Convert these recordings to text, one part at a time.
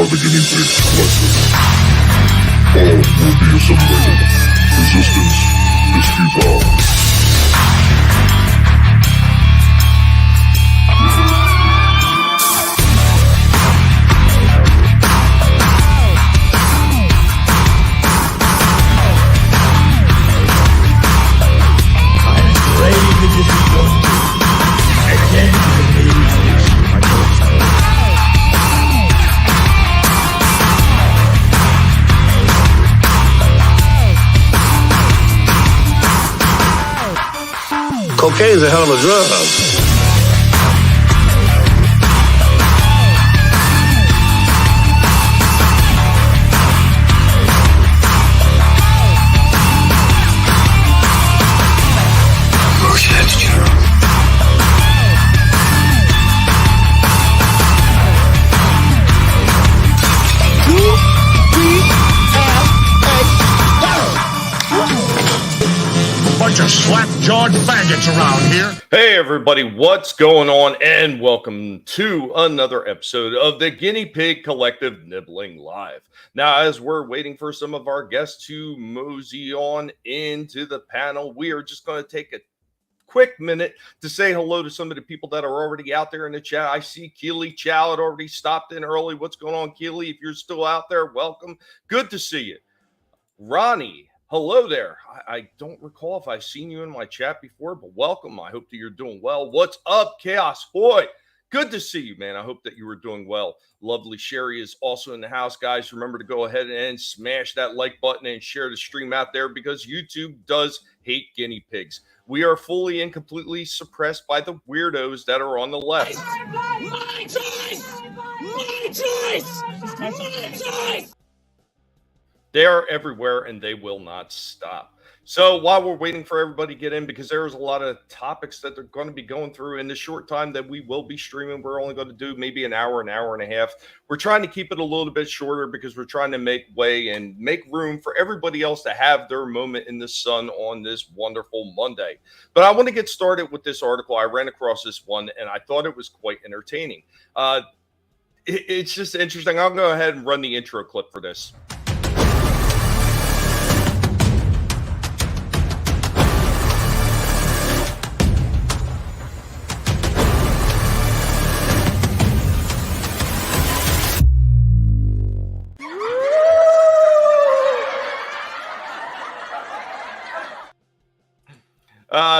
the Guinea Pig Collective. All will be assimilated. Resistance is futile. Cocaine's a hell of a drug. Bunch of slap-jawed faggots around here. Hey everybody, what's going on? And welcome to another episode of the Guinea Pig Collective Nibbling Live. Now, as we're waiting for some of our guests to mosey on into the panel, we are just going to take a quick minute to say hello to some of the people that are already out there in the chat. I see Keely Chow had already stopped in early. What's going on, Keely? If you're still out there, welcome. Good to see you. Ronnie, hello there. I don't recall if I've seen you in my chat before, but welcome. I hope that you're doing well. What's up, Chaos Boy? Good to see you, man. I hope that you were doing well. Lovely Sherry is also in the house, guys. Remember to go ahead and smash that like button and share the stream out there because YouTube does hate guinea pigs. We are fully and completely suppressed by the weirdos that are on the left. My choice! My choice! My choice! They are everywhere and they will not stop. So while we're waiting for everybody to get in, because there's a lot of topics that they're going to be going through in the short time that we will be streaming, we're only going to do maybe an hour and a half. We're trying to keep it a little bit shorter because we're trying to make way and make room for everybody else to have their moment in the sun on this wonderful Monday. But I want to get started with this article. I ran across this one and I thought it was quite entertaining. It's just interesting. I'll go ahead and run the intro clip for this.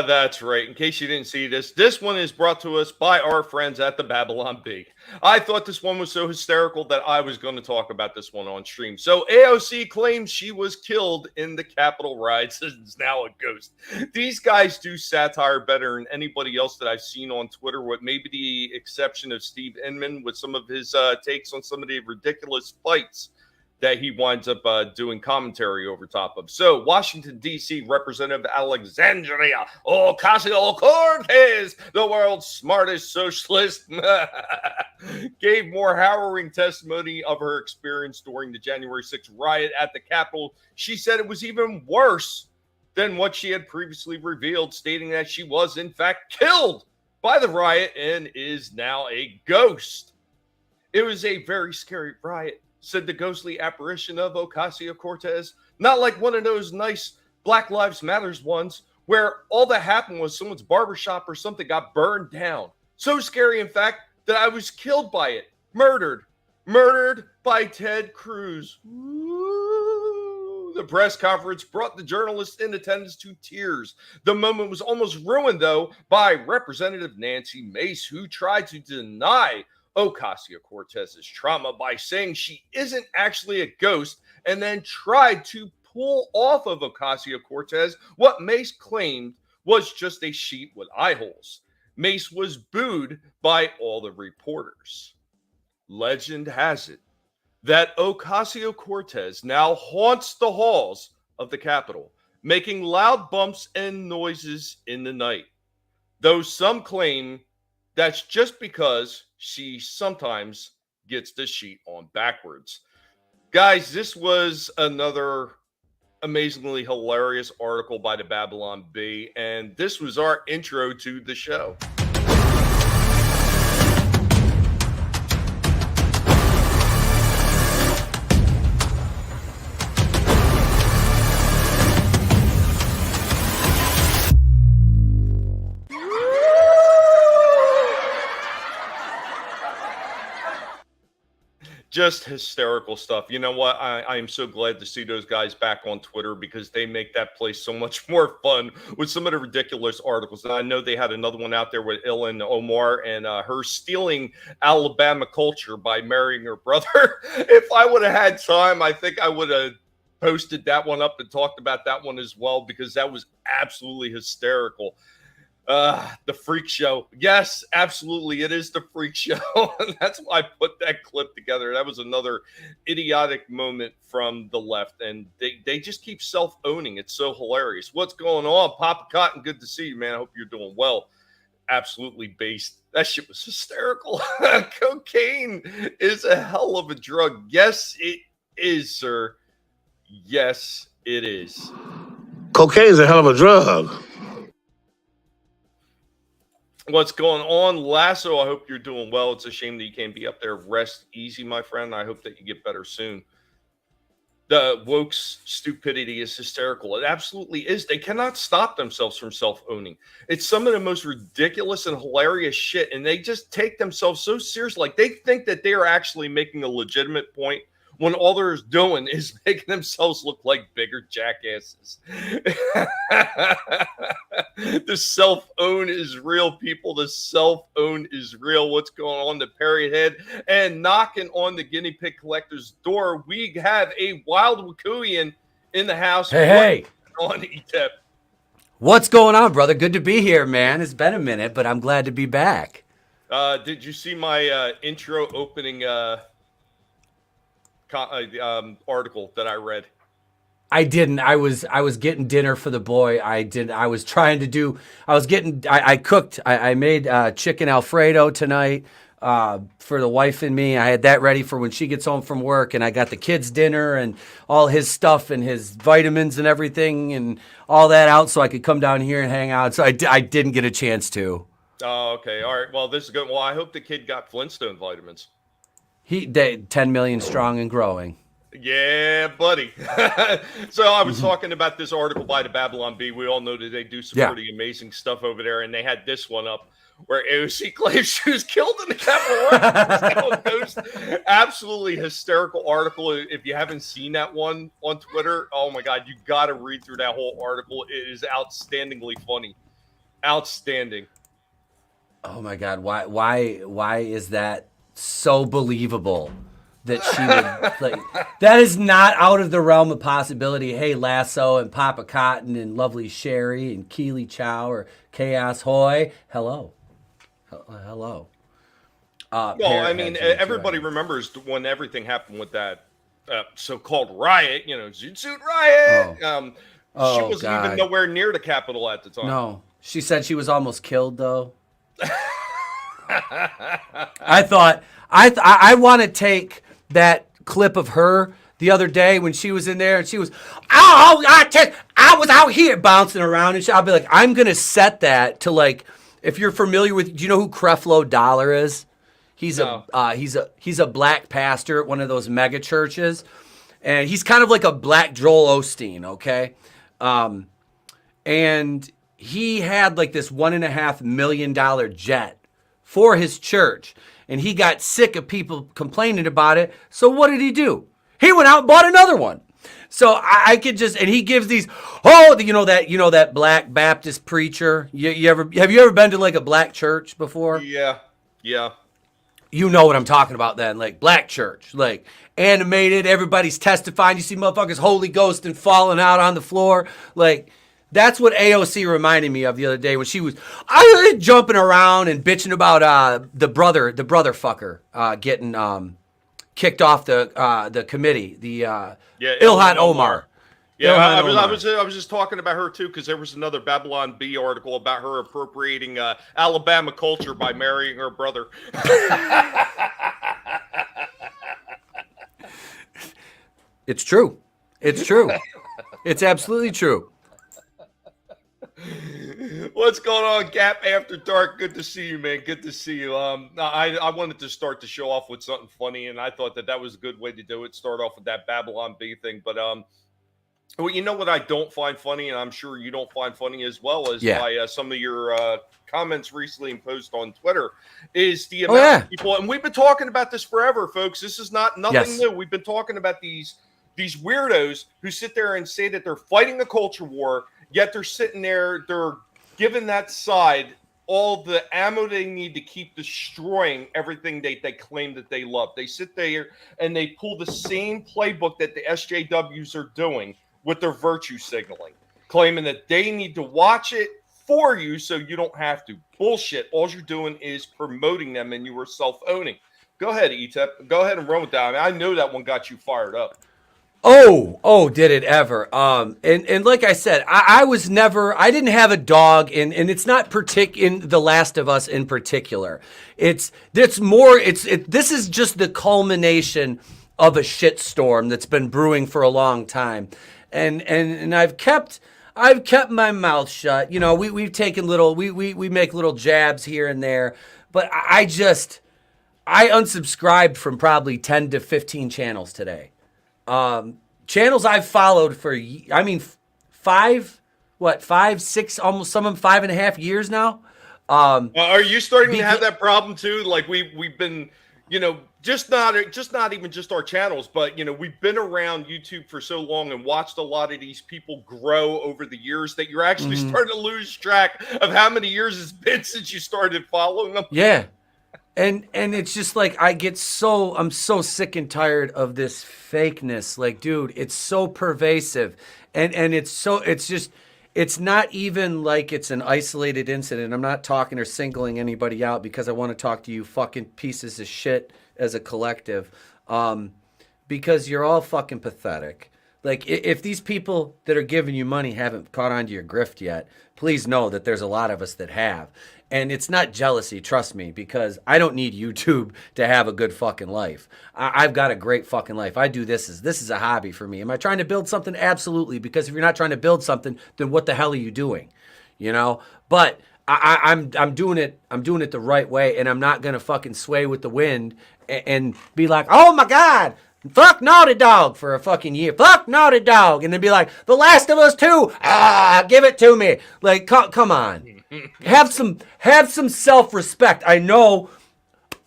That's right. In case you didn't see this one is brought to us by our friends at the Babylon Bee. I thought this one was so hysterical that I was going to talk about this one on stream. So AOC claims she was killed in the Capitol riots and is now a ghost. These guys do satire better than anybody else that I've seen on Twitter, with maybe the exception of Steve Inman with some of his takes on some of the ridiculous fights that he winds up doing commentary over top of. So, Washington, D.C. Representative Alexandria Ocasio-Cortez, the world's smartest socialist, gave more harrowing testimony of her experience during the January 6th riot at the Capitol. She said it was even worse than what she had previously revealed, stating that she was, in fact, killed by the riot and is now a ghost. It was a very scary riot, said the ghostly apparition of Ocasio-Cortez. Not like one of those nice Black Lives Matters ones where all that happened was someone's barbershop or something got burned down. So scary, in fact, that I was killed by it. Murdered by Ted Cruz. Ooh. The press conference brought the journalists in attendance to tears. The moment was almost ruined, though, by Representative Nancy Mace, who tried to deny Ocasio-Cortez's trauma by saying she isn't actually a ghost, and then tried to pull off of Ocasio-Cortez what Mace claimed was just a sheet with eye holes. Mace was booed by all the reporters. Legend has it that Ocasio-Cortez now haunts the halls of the Capitol, making loud bumps and noises in the night, though some claim that's just because she sometimes gets the sheet on backwards. Guys, this was another amazingly hilarious article by the Babylon Bee, and this was our intro to the show. Just hysterical stuff. You know what? I am so glad to see those guys back on Twitter because they make that place so much more fun with some of the ridiculous articles. And I know they had another one out there with Ilan Omar and her stealing Alabama culture by marrying her brother. If I would have had time, I think I would have posted that one up and talked about that one as well because that was absolutely hysterical. The freak show. Yes, absolutely. It is the freak show. And that's why I put that clip together. That was another idiotic moment from the left. And they just keep self-owning. It's so hilarious. What's going on? Papa Cotton, good to see you, man. I hope you're doing well. Absolutely based. That shit was hysterical. Cocaine is a hell of a drug. Yes, it is, sir. Yes, it is. Cocaine's a hell of a drug. What's going on, Lasso? I hope you're doing well. It's a shame that you can't be up there. Rest easy, my friend. I hope that you get better soon. The woke's stupidity is hysterical. It absolutely is. They cannot stop themselves from self-owning. It's some of the most ridiculous and hilarious shit, and they just take themselves so seriously. Like they think that they are actually making a legitimate point when all they're doing is making themselves look like bigger jackasses. The self-own is real, people. The self-own is real. What's going on? The Perry Head and knocking on the Guinea Pig Collector's door. We have a wild Wakuian in the house. Hey. On ETEP. What's going on, brother? Good to be here, man. It's been a minute, but I'm glad to be back. Did you see my intro opening article that I read? I didn't. I was getting dinner for the boy. I cooked. I made chicken Alfredo tonight for the wife and me. I had that ready for when she gets home from work, and I got the kids dinner and all his stuff and his vitamins and everything and all that out so I could come down here and hang out. So I didn't get a chance to. Oh, okay. All right. Well, this is good. Well, I hope the kid got Flintstone vitamins. They 10 million strong and growing. Yeah, buddy. So I was talking about this article by the Babylon Bee. We all know that they do some pretty amazing stuff over there, and they had this one up where AOC claims she was killed in the Capitol Ghost. Absolutely hysterical article. If you haven't seen that one on Twitter, oh my God, you got to read through that whole article. It is outstandingly funny. Outstanding. Oh my God, why is that so believable? That she would that is not out of the realm of possibility. Hey, Lasso and Papa Cotton and Lovely Sherry and Keely Chow or Chaos Hoy. Hello. Well, I mean, everybody remembers when everything happened with that so-called riot, Zoot Suit Riot. She wasn't even nowhere near the Capitol at the time. No. She said she was almost killed, though. I want to take that clip of her the other day when she was in there and she was, I was out here bouncing around and I'll be like, I'm going to set that to like, if you're familiar with, do you know who Creflo Dollar is? He's a black pastor at one of those mega churches, and he's kind of like a black Joel Osteen, okay? And he had like this $1.5 million jet for his church. And he got sick of people complaining about it. So what did he do? He went out and bought another one. So I could just, and he gives these, that black Baptist preacher. Have you ever been to like a black church before? Yeah. You know what I'm talking about then, like black church, like animated, everybody's testifying. You see motherfuckers Holy Ghost and falling out on the floor. Like, that's what AOC reminded me of the other day when she was jumping around and bitching about the brother fucker getting kicked off the committee. The Ilhan Omar. Yeah, Ilhan I was just talking about her too because there was another Babylon Bee article about her appropriating Alabama culture by marrying her brother. It's true. It's true. It's absolutely true. What's going on, Gap After Dark? Good to see you, man. Good to see you. I wanted to start the show off with something funny, and I thought that was a good way to do it. Start off with that Babylon Bee thing, but Well, you know what I don't find funny, and I'm sure you don't find funny as well, as Yeah. by some of your comments recently and posts on Twitter, is the Oh, amount yeah. of people, and we've been talking about this forever, folks. This is nothing Yes. new. We've been talking about these weirdos who sit there and say that they're fighting a culture war, yet they're sitting there, they're giving that side all the ammo they need to keep destroying everything they claim that they love. They sit there and they pull the same playbook that the SJWs are doing with their virtue signaling, claiming that they need to watch it for you so you don't have to. Bullshit. All you're doing is promoting them, and you are self-owning. Go ahead, ETEP. Go ahead and run with that. I mean, I know that one got you fired up. Oh, did it ever? And like I said, I was never, I didn't have a dog in, and it's not in The Last of Us in particular. This is just the culmination of a shitstorm that's been brewing for a long time. And I've kept my mouth shut. You know, we've taken we make little jabs here and there, but I unsubscribed from probably 10 to 15 channels today. Channels I've followed for, I mean, 5, 6, almost some of them 5.5 years now. Are you starting to have that problem too? Like we've been, you know, just not even just our channels, but you know, we've been around YouTube for so long and watched a lot of these people grow over the years that you're actually starting to lose track of how many years it's been since you started following them. Yeah. And it's just like I'm so sick and tired of this fakeness. Like, dude, it's so pervasive. And it's not even like it's an isolated incident. I'm not talking or singling anybody out because I want to talk to you fucking pieces of shit as a collective. Because you're all fucking pathetic. Like, if these people that are giving you money haven't caught on to your grift yet, please know that there's a lot of us that have. And it's not jealousy, trust me, because I don't need YouTube to have a good fucking life. I've got a great fucking life. I do this is a hobby for me. Am I trying to build something? Absolutely. Because if you're not trying to build something, then what the hell are you doing? You know? But I'm doing it the right way, and I'm not gonna fucking sway with the wind and be like, oh my God, fuck Naughty Dog for a fucking year. Fuck Naughty Dog. And then be like, The Last of Us 2. Give it to me. Like, come on. Have some self-respect. I know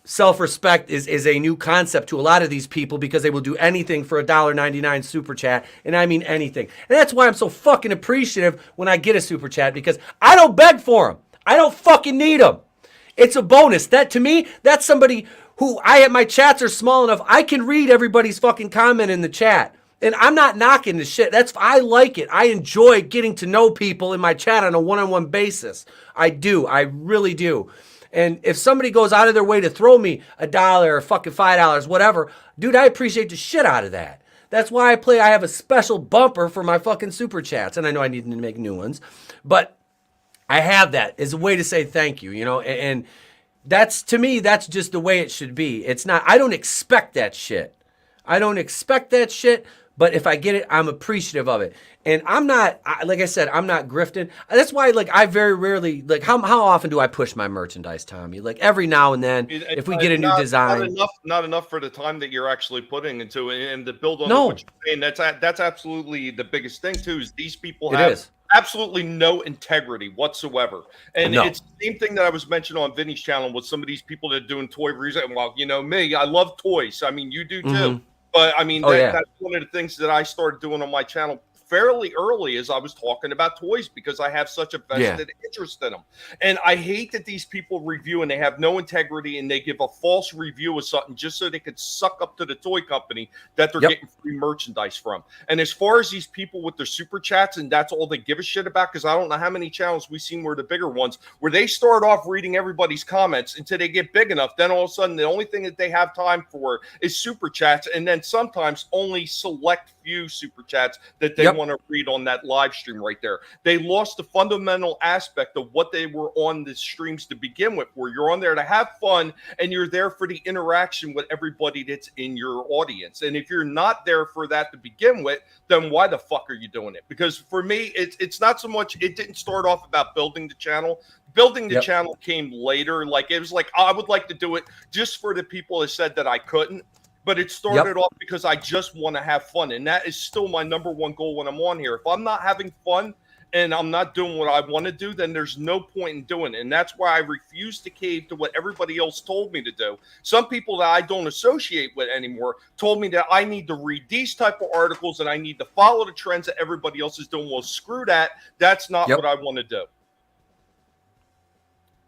self-respect is a new concept to a lot of these people because they will do anything for a $1.99 super chat, and I mean anything. And that's why I'm so fucking appreciative when I get a super chat, because I don't beg for them. I don't fucking need them. It's a bonus. That, to me, that's somebody who my chats are small enough, I can read everybody's fucking comment in the chat. And I'm not knocking the shit. I like it. I enjoy getting to know people in my chat on a one-on-one basis. I do. I really do. And if somebody goes out of their way to throw me $1 or fucking $5, whatever, dude, I appreciate the shit out of that. That's why I have a special bumper for my fucking super chats. And I know I need to make new ones. But I have that as a way to say thank you, you know? And that's, to me, that's just the way it should be. It's not, I don't expect that shit. But if I get it, I'm appreciative of it. And I'm not, like I said, I'm not grifting. That's why, like, I very rarely, like, how often do I push my merchandise, Tommy? Like, every now and then, if we get a new design. Not enough for the time that you're actually putting into it, and to build on what you're saying. That's absolutely the biggest thing, too, is these people have absolutely no integrity whatsoever. And it's the same thing that I was mentioning on Vinny's channel with some of these people that are doing toy reviews. Well, you know me, I love toys. I mean, you do too. But I mean, that's one of the things that I started doing on my channel fairly early, as I was talking about toys, because I have such a vested interest in them. And I hate that these people review and they have no integrity and they give a false review of something just so they could suck up to the toy company that they're getting free merchandise from. And as far as these people with their super chats, and that's all they give a shit about, because I don't know how many channels we've seen where the bigger ones, where they start off reading everybody's comments until they get big enough. Then all of a sudden, the only thing that they have time for is super chats. And then sometimes only select few super chats that they want to read on that live stream right there. They lost the fundamental aspect of what they were on the streams to begin with, where you're on there to have fun and you're there for the interaction with everybody that's in your audience. And if you're not there for that to begin with, then why the fuck are you doing it? Because for me, it's not so much, it didn't start off about building the channel. Building the channel came later. Like, it was like, I would like to do it just for the people that said that I couldn't. but it started off because I just want to have fun. And that is still my number one goal when I'm on here. If I'm not having fun and I'm not doing what I want to do, then there's no point in doing it. And that's why I refuse to cave to what everybody else told me to do. Some people that I don't associate with anymore told me that I need to read these type of articles and I need to follow the trends that everybody else is doing. Well, screw that. That's not what I want to do.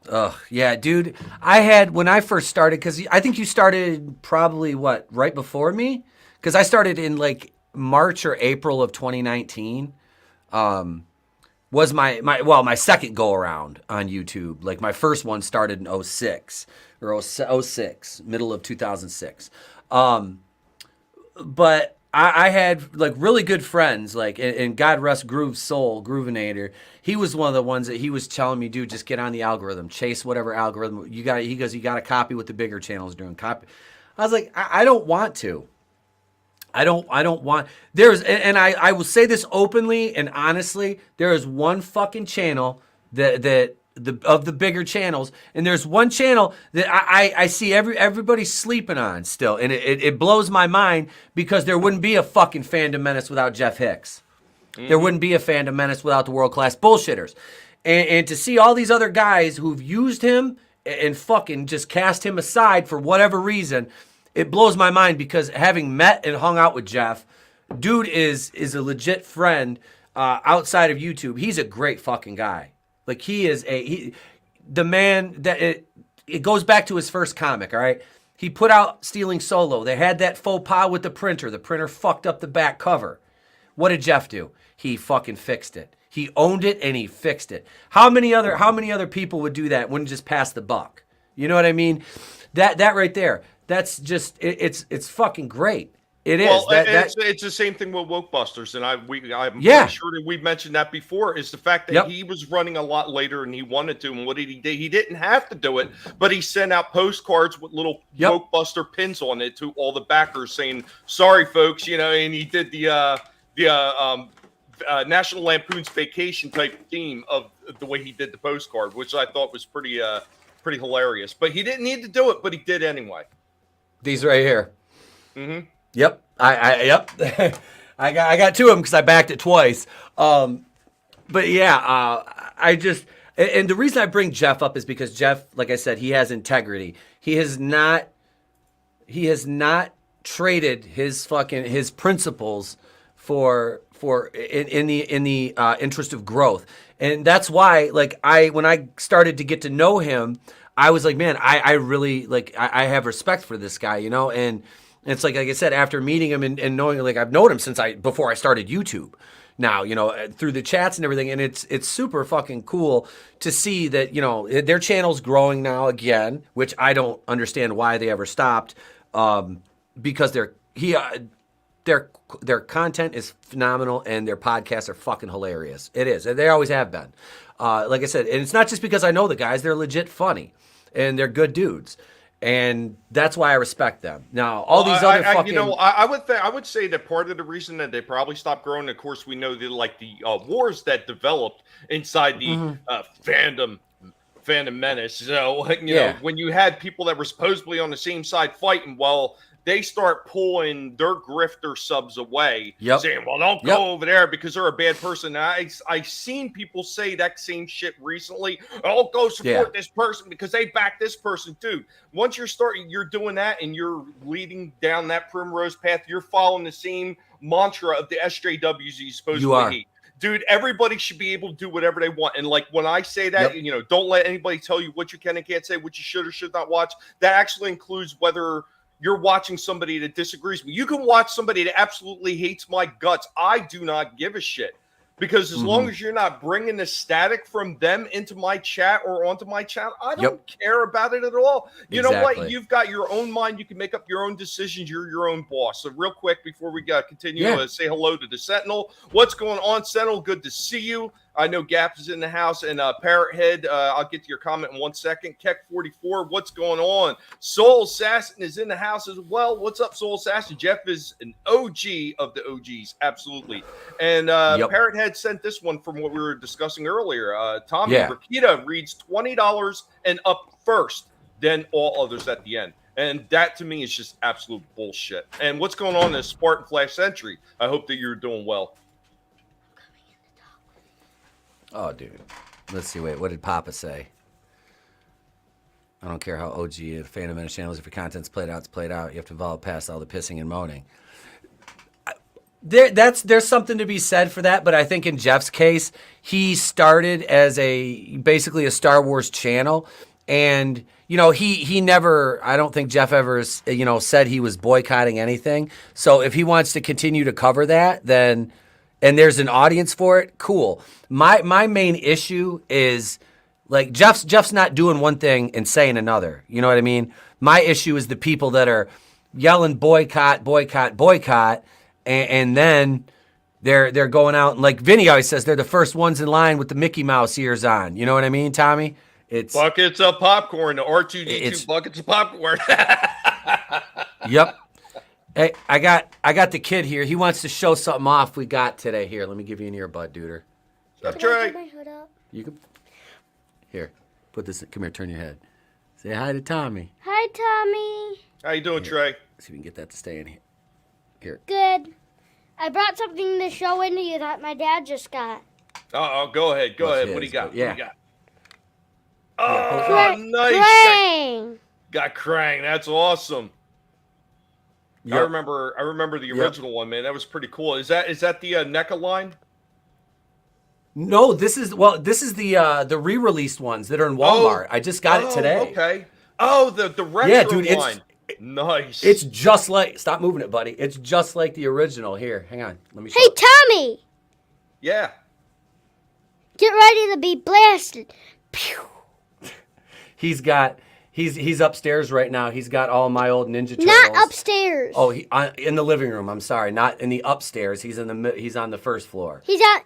Ugh, yeah, dude. I had, when I first started, because I think you started probably, right before me? Because I started in like March or April of 2019. Was my second go around on YouTube. Like my first one started in 06 or 06, middle of 2006. But I had like really good friends, like, and God rest Groove's soul, Groovinator. He was one of the ones that he was telling me, dude, just get on the algorithm, chase whatever algorithm you got. He goes, you got to copy what the bigger channels doing. Copy. I was like, I don't want to. I don't want, and I will say this openly and honestly, there is one fucking channel that of the bigger channels, and there's one channel that I see everybody sleeping on still, and it blows my mind, because there wouldn't be a fucking Fandom Menace without Jeff Hicks. There wouldn't be a Fandom Menace without the world-class bullshitters. And to see all these other guys who've used him and fucking just cast him aside for whatever reason, it blows my mind, because having met and hung out with Jeff, dude is a legit friend outside of YouTube. He's a great fucking guy. Like, he is the man that it goes back to his first comic, all right? He put out Stealing Solo. They had that faux pas with the printer. The printer fucked up the back cover. What did Jeff do? He fucking fixed it. He owned it and he fixed it. How many other people would do that? Wouldn't just pass the buck? You know what I mean? That right there. That's just it's fucking great. It is. Well, it's the same thing with Wokebusters, and I'm pretty sure that we've mentioned that before. Is the fact that he was running a lot later and he wanted to, and what did he do? He didn't have to do it, but he sent out postcards with little Wokebuster pins on it to all the backers, saying, "Sorry, folks," you know. And he did the National Lampoon's Vacation type theme of the way he did the postcard, which I thought was pretty hilarious. But he didn't need to do it, but he did anyway. These right here. Mm-hmm. Yep. Yep. I got two of them because I backed it twice. But yeah, I just, and the reason I bring Jeff up is because Jeff, like I said, he has integrity. He has not traded his principles for in the interest of growth. And that's why, like, when I started to get to know him, I was like, man, I really, like, I have respect for this guy, you know? And it's like I said, after meeting him and knowing, like, I've known him since before I started YouTube now, you know, through the chats and everything. And it's super fucking cool to see that, you know, their channel's growing now again, which I don't understand why they ever stopped, because their content is phenomenal and their podcasts are fucking hilarious. It is. And they always have been. Like I said, and it's not just because I know the guys, they're legit funny and they're good dudes. And that's why I respect them. Now, all these other fucking... I would say that part of the reason that they probably stopped growing, of course, we know the wars that developed inside the Fandom Menace. So, you know, when you had people that were supposedly on the same side fighting, well, they start pulling their grifter subs away, saying, well, don't go over there because they're a bad person. And I've seen people say that same shit recently. Oh, go support this person because they back this person too. Once you're doing that and you're leading down that primrose path, you're following the same mantra of the SJWs you supposedly hate. Dude, everybody should be able to do whatever they want. And like when I say that, you know, don't let anybody tell you what you can and can't say, what you should or should not watch. That actually includes whether you're watching somebody that disagrees with me. You can watch somebody that absolutely hates my guts. I do not give a shit. Because as long as you're not bringing the static from them into my chat or onto my channel, I don't care about it at all. You know what? You've got your own mind. You can make up your own decisions. You're your own boss. So real quick, before we continue, say hello to the Sentinel. What's going on, Sentinel? Good to see you. I know Gap is in the house, and Parrot Head, I'll get to your comment in 1 second. Keck44, what's going on? Soul Assassin is in the house as well. What's up, Soul Assassin? Jeff is an OG of the OGs, absolutely. And Parrot Head sent this one from what we were discussing earlier. Tommy Rakita reads $20 and up first, then all others at the end. And that to me is just absolute bullshit. And what's going on in this Spartan Flash Century? I hope that you're doing well. Oh, dude. Let's see. Wait, what did Papa say? I don't care how OG a fan of Menace channels. If your content's played out, it's played out. You have to evolve past all the pissing and moaning. There's something to be said for that, but I think in Jeff's case, he started as basically a Star Wars channel, and he never. I don't think Jeff ever said he was boycotting anything. So if he wants to continue to cover that, then and there's an audience for it, cool. My main issue is like Jeff's not doing one thing and saying another. You know what I mean? My issue is the people that are yelling boycott, boycott, boycott. And then they're going out and like Vinny always says, they're the first ones in line with the Mickey Mouse ears on. You know what I mean, Tommy? It's buckets of popcorn. The R2D2 buckets of popcorn. Yep. Hey, I got the kid here. He wants to show something off we got today. Here, let me give you an earbud, duder. That's right. My hood up? You can here. Put this. Come here. Turn your head. Say hi to Tommy. Hi, Tommy. How you doing, Trey? See if we can get that to stay in here. Here. Good. I brought something to show into you that my dad just got. Oh, go ahead. Go ahead. What do you got? Yeah. What do you got? Oh, nice. Krang. Got Krang. That's awesome. Yep. I remember the original one, man. That was pretty cool. Is that the NECA line? No, this is the re-released ones that are in Walmart. I just got it today. Okay. Oh, the retro dude, line. Nice. It's just like, stop moving it, buddy. It's just like the original. Here, hang on. Let me show Hey, it. Tommy. Yeah. Get ready to be blasted. Pew. He's upstairs right now. He's got all my old Ninja Turtles. Not upstairs. Oh, in the living room. I'm sorry, not in the upstairs. He's on the first floor.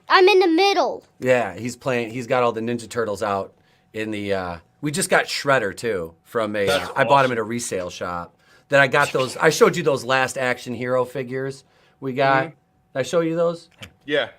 I'm in the middle. Yeah, he's playing. He's got all the Ninja Turtles out in the. We just got Shredder too from a. I bought him at a resale shop. That I got those. I showed you those last action hero figures we got. Did I show you those? Yeah.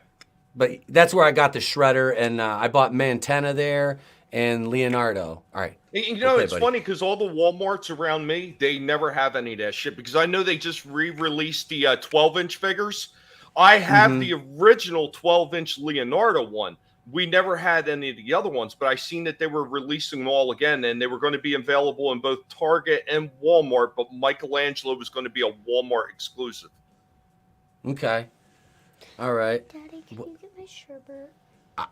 But that's where I got the Shredder, and I bought Mantenna there and Leonardo. All right. It's funny because all the Walmarts around me, they never have any of that shit because I know they just re-released the 12-inch figures. I have the original 12-inch Leonardo one. We never had any of the other ones, but I seen that they were releasing them all again, and they were going to be available in both Target and Walmart, but Michelangelo was going to be a Walmart exclusive. Okay. All right. Daddy, can you get my sherbet?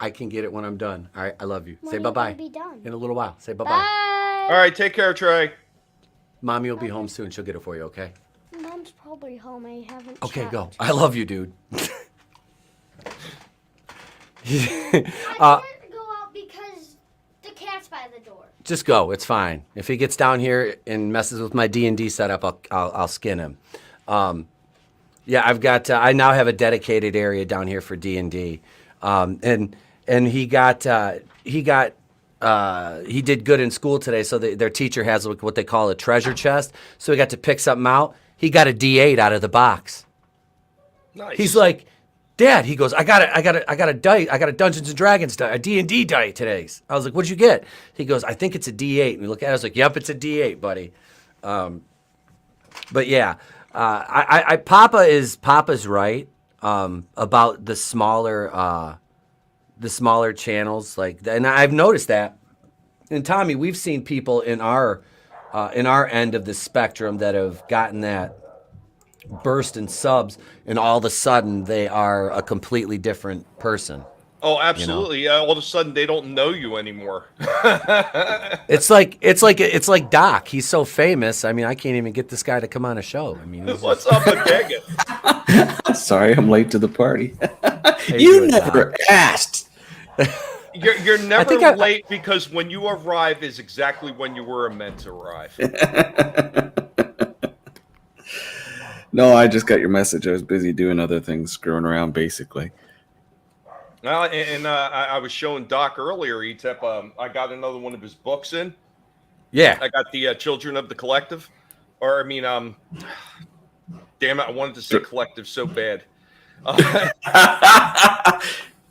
I can get it when I'm done. All right. I love you. When Say are you bye-bye. gonna be done? In a little while. Say bye-bye. Bye. All right, take care, Trey. Mommy will be home soon. She'll get it for you, okay? Mom's probably home. I haven't Okay, checked. go. I love you, dude. I can't go out because the cat's by the door. Just go. It's fine. If he gets down here and messes with my D&D setup, I'll skin him. Yeah, I've got. I now have a dedicated area down here for D&D, and he did good in school today. So their teacher has what they call a treasure chest. So he got to pick something out. He got a D8 out of the box. Nice. He's like, Dad, he goes, I got a dice, I got a Dungeons and Dragons dice, a D&D dice today. I was like, what'd you get? He goes, I think it's a D8. And we look at it, I was like, yep, it's a D8, buddy. But yeah, Papa's right about the smaller channels, like, and I've noticed that. And Tommy, we've seen people in our end of the spectrum that have gotten that burst in subs, and all of a sudden they are a completely different person. Oh, absolutely. Yeah, all of a sudden they don't know you anymore. It's like Doc. He's so famous. I mean, I can't even get this guy to come on a show. I mean, What's up, McKagan? Sorry, I'm late to the party. Hey, You doing, never asked. You're never late because when you arrive is exactly when you were meant to arrive. No, I just got your message. I was busy doing other things, screwing around, basically. Well, I was showing Doc earlier, ETEP, I got another one of his books in. Yeah. I got the Children of the Collective. Or, I mean, damn it, I wanted to say Collective so bad.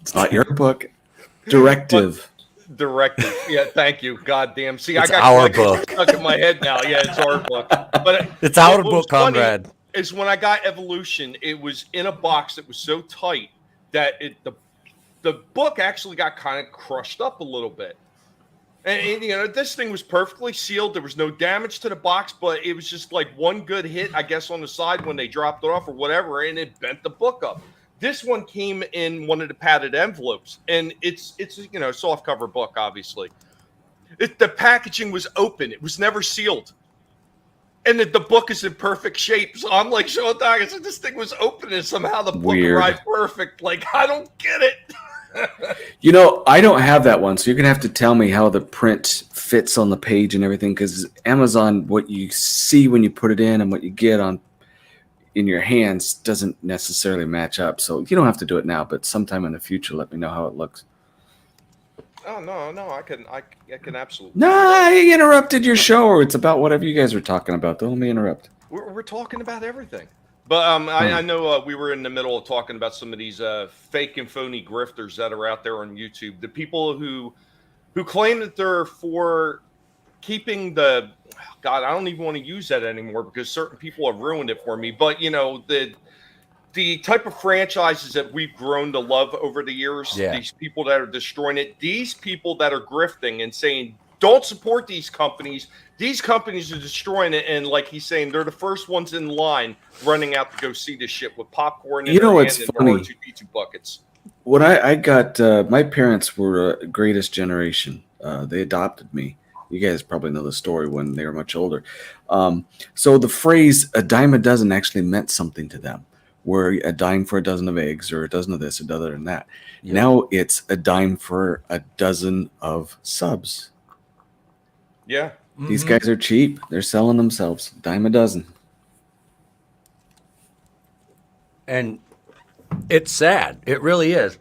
It's not your book. Directive. Directed. Yeah, thank you. God damn. See, It's I got our collectors book. stuck in my head now. Yeah, it's our book. But It's our what was book, funny comrade. is when I got Evolution, it was in a box that was so tight that the book actually got kind of crushed up a little bit. And you know, this thing was perfectly sealed. There was no damage to the box, but it was just like one good hit, I guess, on the side when they dropped it off or whatever, and it bent the book up. This one came in one of the padded envelopes, and it's you know, soft cover book, obviously. The packaging was open; it was never sealed, and the book is in perfect shape. So I'm like, showing Doc, I said, this thing was open, and somehow the book Weird. arrived perfect. Like, I don't get it. You know, I don't have that one, so you're gonna have to tell me how the print fits on the page and everything. Because Amazon, what you see when you put it in and what you get on in your hands doesn't necessarily match up. So you don't have to do it now, but sometime in the future, let me know how it looks. Oh no, I can absolutely. No, I interrupted your show, or it's about whatever you guys were talking about. Don't let me interrupt. We're talking about everything. But I know we were in the middle of talking about some of these fake and phony grifters that are out there on YouTube. The people who claim that they're for keeping the God, I don't even want to use that anymore because certain people have ruined it for me. But you know, the type of franchises that we've grown to love over the years, these people that are destroying it, these people that are grifting and saying, don't support these companies. These companies are destroying it, and like he's saying, they're the first ones in line running out to go see this shit with popcorn in their hand and their R2D2 buckets. What I got, my parents were a greatest generation. They adopted me. You guys probably know the story when they were much older. So the phrase "a dime a dozen" actually meant something to them. Where a dime for a dozen of eggs, or a dozen of this, a dozen of that. Yep. Now it's a dime for a dozen of subs. Yeah. These guys are cheap. They're selling themselves. Dime a dozen. And it's sad. It really is.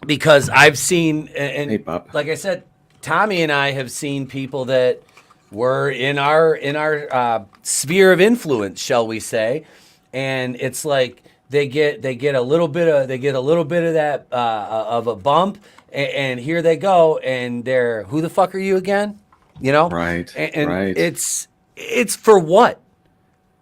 Because I've seen, and hey, Bob. Like I said, Tommy and I have seen people that were in our sphere of influence, shall we say, and it's like they get a little bit of that of a bump, and here they go, and they're, who the fuck are you again? You know, right? And right. It's for what?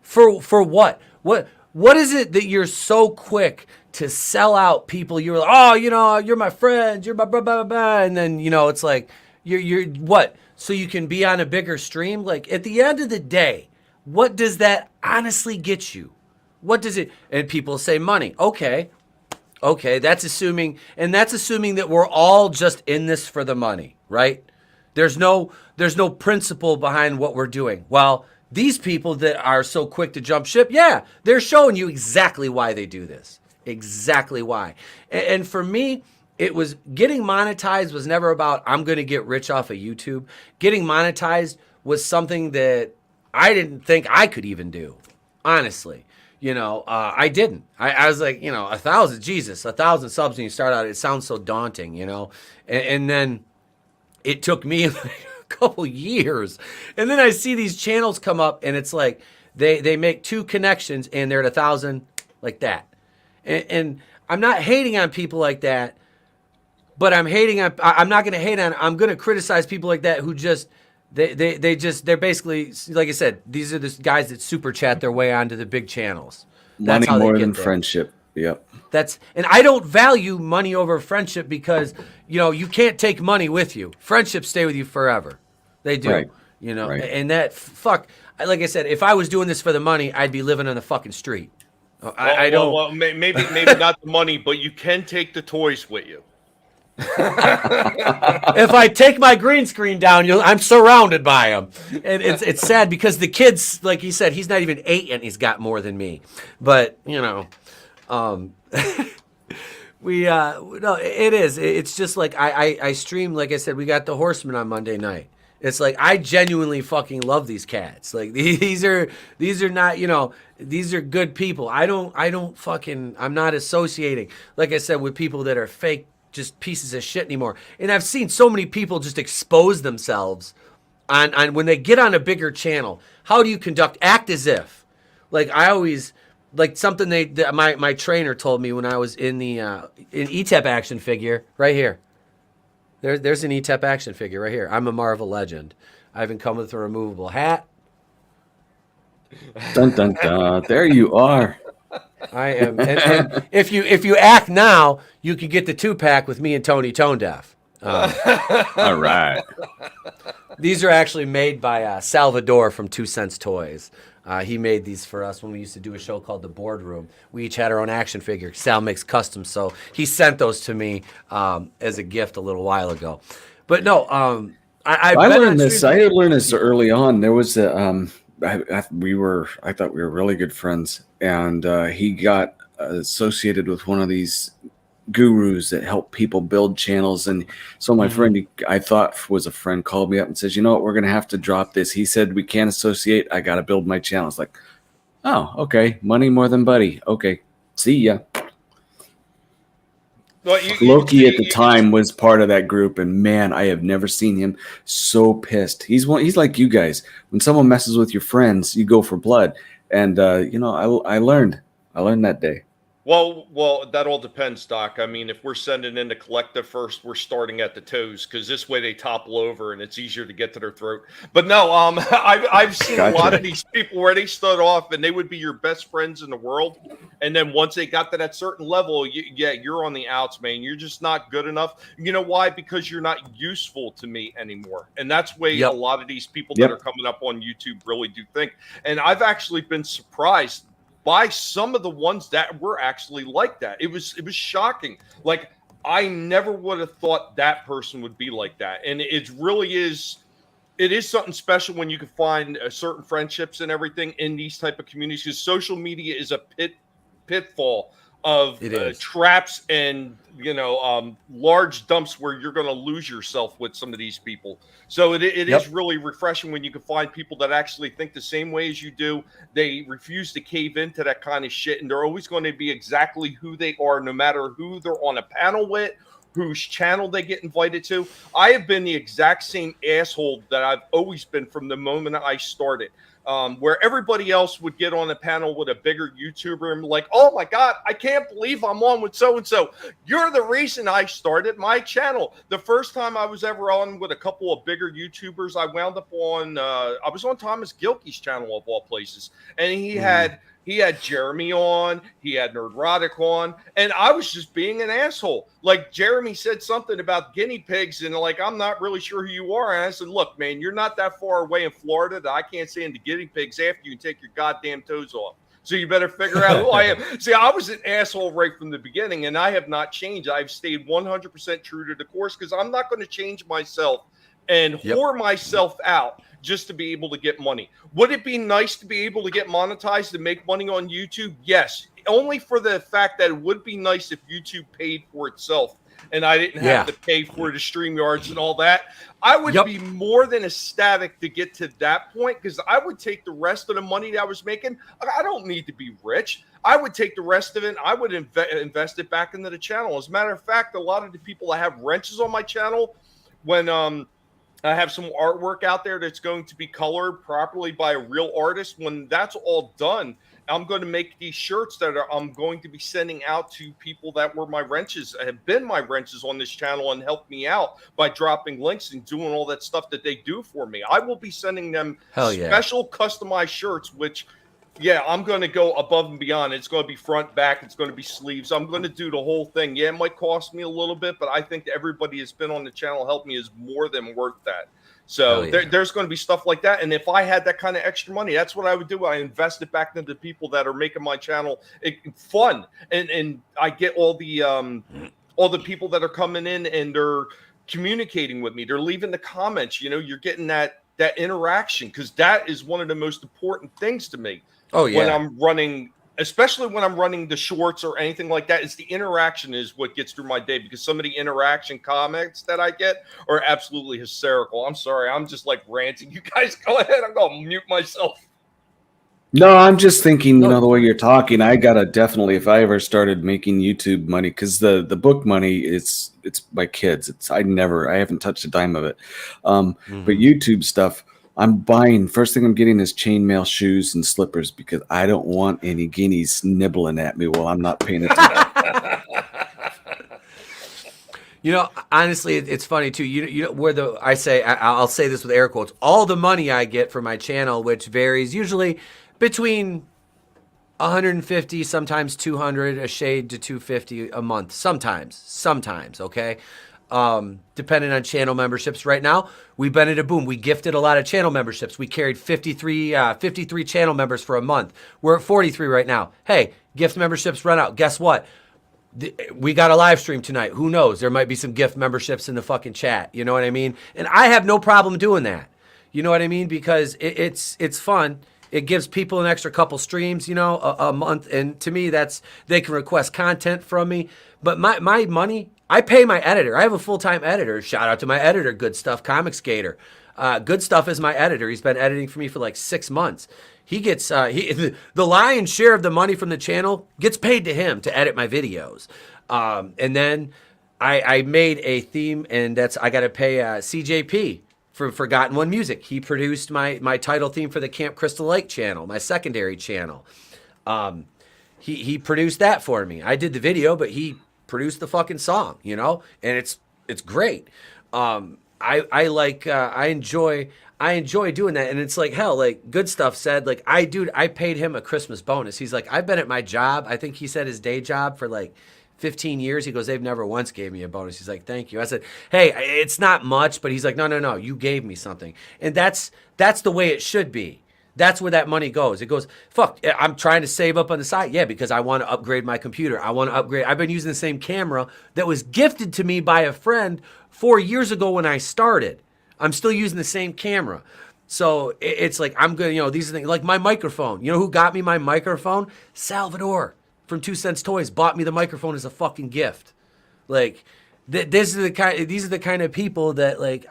For what? What is it that you're so quick to sell out people? You're like, oh, you know, you're my friend, you're my blah blah blah, and then you know it's like you're what? So you can be on a bigger stream? Like at the end of the day, what does that honestly get you? What does it? And people say money. Okay, that's assuming that we're all just in this for the money, right? There's no principle behind what we're doing. Well, these people that are so quick to jump ship, yeah, they're showing you exactly why they do this. Exactly why. And for me, it was getting monetized was never about I'm going to get rich off of YouTube. Getting monetized was something that I didn't think I could even do, honestly. You know, I didn't. I was like, you know, 1,000 subs when you start out, it sounds so daunting, you know. And then it took me like a couple years. And then I see these channels come up, and it's like they make 2 connections, and they're at 1,000 like that. And I'm not hating on people like that, but I'm not going to hate on, I'm going to criticize people like that who just, they're basically, like I said, these are the guys that super chat their way onto the big channels. That's Money how more they get than there. friendship. Yep. And I don't value money over friendship because, you know, you can't take money with you. Friendships stay with you forever. They do. Right. You know, right. And that, like I said, if I was doing this for the money, I'd be living on the fucking street. I don't. Well, maybe not the money, but you can take the toys with you. If I take my green screen down, I'm surrounded by them, and it's sad because the kids, like he said, he's not even 8 and he's got more than me. But you know, no, it is. It's just like I stream. Like I said, we got the Horsemen on Monday night. It's like I genuinely fucking love these cats. Like these are not, you know, these are good people. I'm not associating, like I said, with people that are fake, just pieces of shit anymore. And I've seen so many people just expose themselves on when they get on a bigger channel. How do you act as if? Like I always, like something my trainer told me when I was in the in ETEP action figure right here. There's an ETEP action figure right here. I'm a Marvel legend. I even come with a removable hat. Dun dun dun. There you are. I am, and if you act now, you can get the 2-pack with me and Tony Tone Deaf. All right. These are actually made by Salvador from 2 Cents Toys. He made these for us when we used to do a show called The Boardroom. We each had our own action figure. Sal makes custom, so he sent those to me as a gift a little while ago. But no, I learned this. I learned this early on. There was a I thought we were really good friends, and he got associated with one of these gurus that help people build channels. And so my friend, I thought was a friend, called me up and says, "You know what? We're going to have to drop this." He said, "We can't associate. I got to build my channel." It's like, oh, okay. Money more than buddy. Okay. See ya. Well, Loki at the time was part of that group, and man, I have never seen him so pissed. He's like you guys. When someone messes with your friends, you go for blood. And I learned that day. Well, that all depends, Doc. I mean, if we're sending in the collective first, we're starting at the toes because this way they topple over and it's easier to get to their throat. But no, I've seen a lot of these people where they start off and they would be your best friends in the world, and then once they got to that certain level, you're on the outs, man. You're just not good enough. You know why? Because you're not useful to me anymore, and that's way a lot of these people that are coming up on YouTube really do think. And I've actually been surprised by some of the ones that were actually like that. It was shocking. Like, I never would have thought that person would be like that. And it really is, it is something special when you can find certain friendships and everything in these type of communities, because social media is a pitfall of traps and large dumps where you're going to lose yourself with some of these people. So it is really refreshing when you can find people that actually think the same way as you do. They refuse to cave into that kind of shit, and they're always going to be exactly who they are, no matter who they're on a panel with, whose channel they get invited to. I have been the exact same asshole that I've always been from the moment I started. Where everybody else would get on a panel with a bigger YouTuber and like, "Oh my God, I can't believe I'm on with so-and-so. You're the reason I started my channel." The first time I was ever on with a couple of bigger YouTubers, I wound up on, I was on Thomas Gilkey's channel of all places. And he had Jeremy on, he had Nerdrotic on, and I was just being an asshole. Like, Jeremy said something about guinea pigs, and like, "I'm not really sure who you are." And I said, "Look, man, you're not that far away in Florida that I can't stand the guinea pigs after you and take your goddamn toes off. So you better figure out who I am." See, I was an asshole right from the beginning, and I have not changed. I've stayed 100% true to the course, because I'm not going to change myself and whore myself out just to be able to get money. Would it be nice to be able to get monetized and make money on YouTube? Yes, only for the fact that it would be nice if YouTube paid for itself and I didn't have to pay for the StreamYards and all that. I would be more than ecstatic to get to that point, because I would take the rest of the money that I was making. I don't need to be rich. I would take the rest of it and I would invest it back into the channel. As a matter of fact, a lot of the people that have wrenches on my channel, when I have some artwork out there that's going to be colored properly by a real artist, when that's all done, I'm going to make these shirts that I'm going to be sending out to people that were my wrenches, have been my wrenches on this channel and helped me out by dropping links and doing all that stuff that they do for me. I will be sending them special customized shirts, which, I'm going to go above and beyond. It's going to be front, back. It's going to be sleeves. I'm going to do the whole thing. Yeah, it might cost me a little bit, but I think everybody that's been on the channel helped me is more than worth that. So there's going to be stuff like that. And if I had that kind of extra money, that's what I would do. I invest it back into people that are making my channel fun. And I get all the people that are coming in and they're communicating with me. They're leaving the comments. You're getting that interaction, because that is one of the most important things to me. When I'm running, especially when I'm running the shorts or anything like that, is the interaction is what gets through my day, because some of the interaction comments that I get are absolutely hysterical. I'm sorry. I'm just like ranting. You guys go ahead. I'm going to mute myself. No, I'm just thinking, the way you're talking, I gotta definitely, if I ever started making YouTube money, because the book money, it's my kids. I haven't touched a dime of it. But YouTube stuff, I'm buying, first thing I'm getting is chainmail shoes and slippers, because I don't want any guineas nibbling at me while I'm not paying attention. You know, honestly, it's funny too. You know where I'll say this with air quotes. All the money I get for my channel, which varies usually between 150, sometimes 200, a shade to 250 a month. Sometimes, okay? Depending on channel memberships. Right now, we've been at a boom. We gifted a lot of channel memberships. We carried 53 channel members for a month. We're at 43 right now. Hey, gift memberships run out. Guess what? We got a live stream tonight. Who knows? There might be some gift memberships in the fucking chat. You know what I mean? And I have no problem doing that. You know what I mean? Because it's fun. It gives people an extra couple streams, you know, a month. And to me, they can request content from me. But my money, I pay my editor. I have a full-time editor. Shout out to my editor, Good Stuff Comic Skater. Good Stuff is my editor. He's been editing for me for like 6 months. He gets the lion's share of the money from the channel gets paid to him to edit my videos. And then I made a theme, and I got to pay CJP for Forgotten One Music. He produced my title theme for the Camp Crystal Lake channel, my secondary channel. He produced that for me. I did the video, but he produced the fucking song, you know, and it's great. I enjoy doing that. And it's like, hell, like Good Stuff said, like I paid him a Christmas bonus. He's like, I've been at my job. I think he said his day job for like 15 years. He goes, they've never once gave me a bonus. He's like, thank you. I said, hey, it's not much, but he's like, no, you gave me something. And that's the way it should be. That's where that money goes. It goes, fuck, I'm trying to save up on the side. Yeah, because I want to upgrade my computer. I've been using the same camera that was gifted to me by a friend 4 years ago when I started. I'm still using the same camera. So it's like, I'm good. You know, these are things like my microphone. You know who got me my microphone? Salvador from 2 Cents Toys bought me the microphone as a fucking gift. Like, these are the kind of people that like,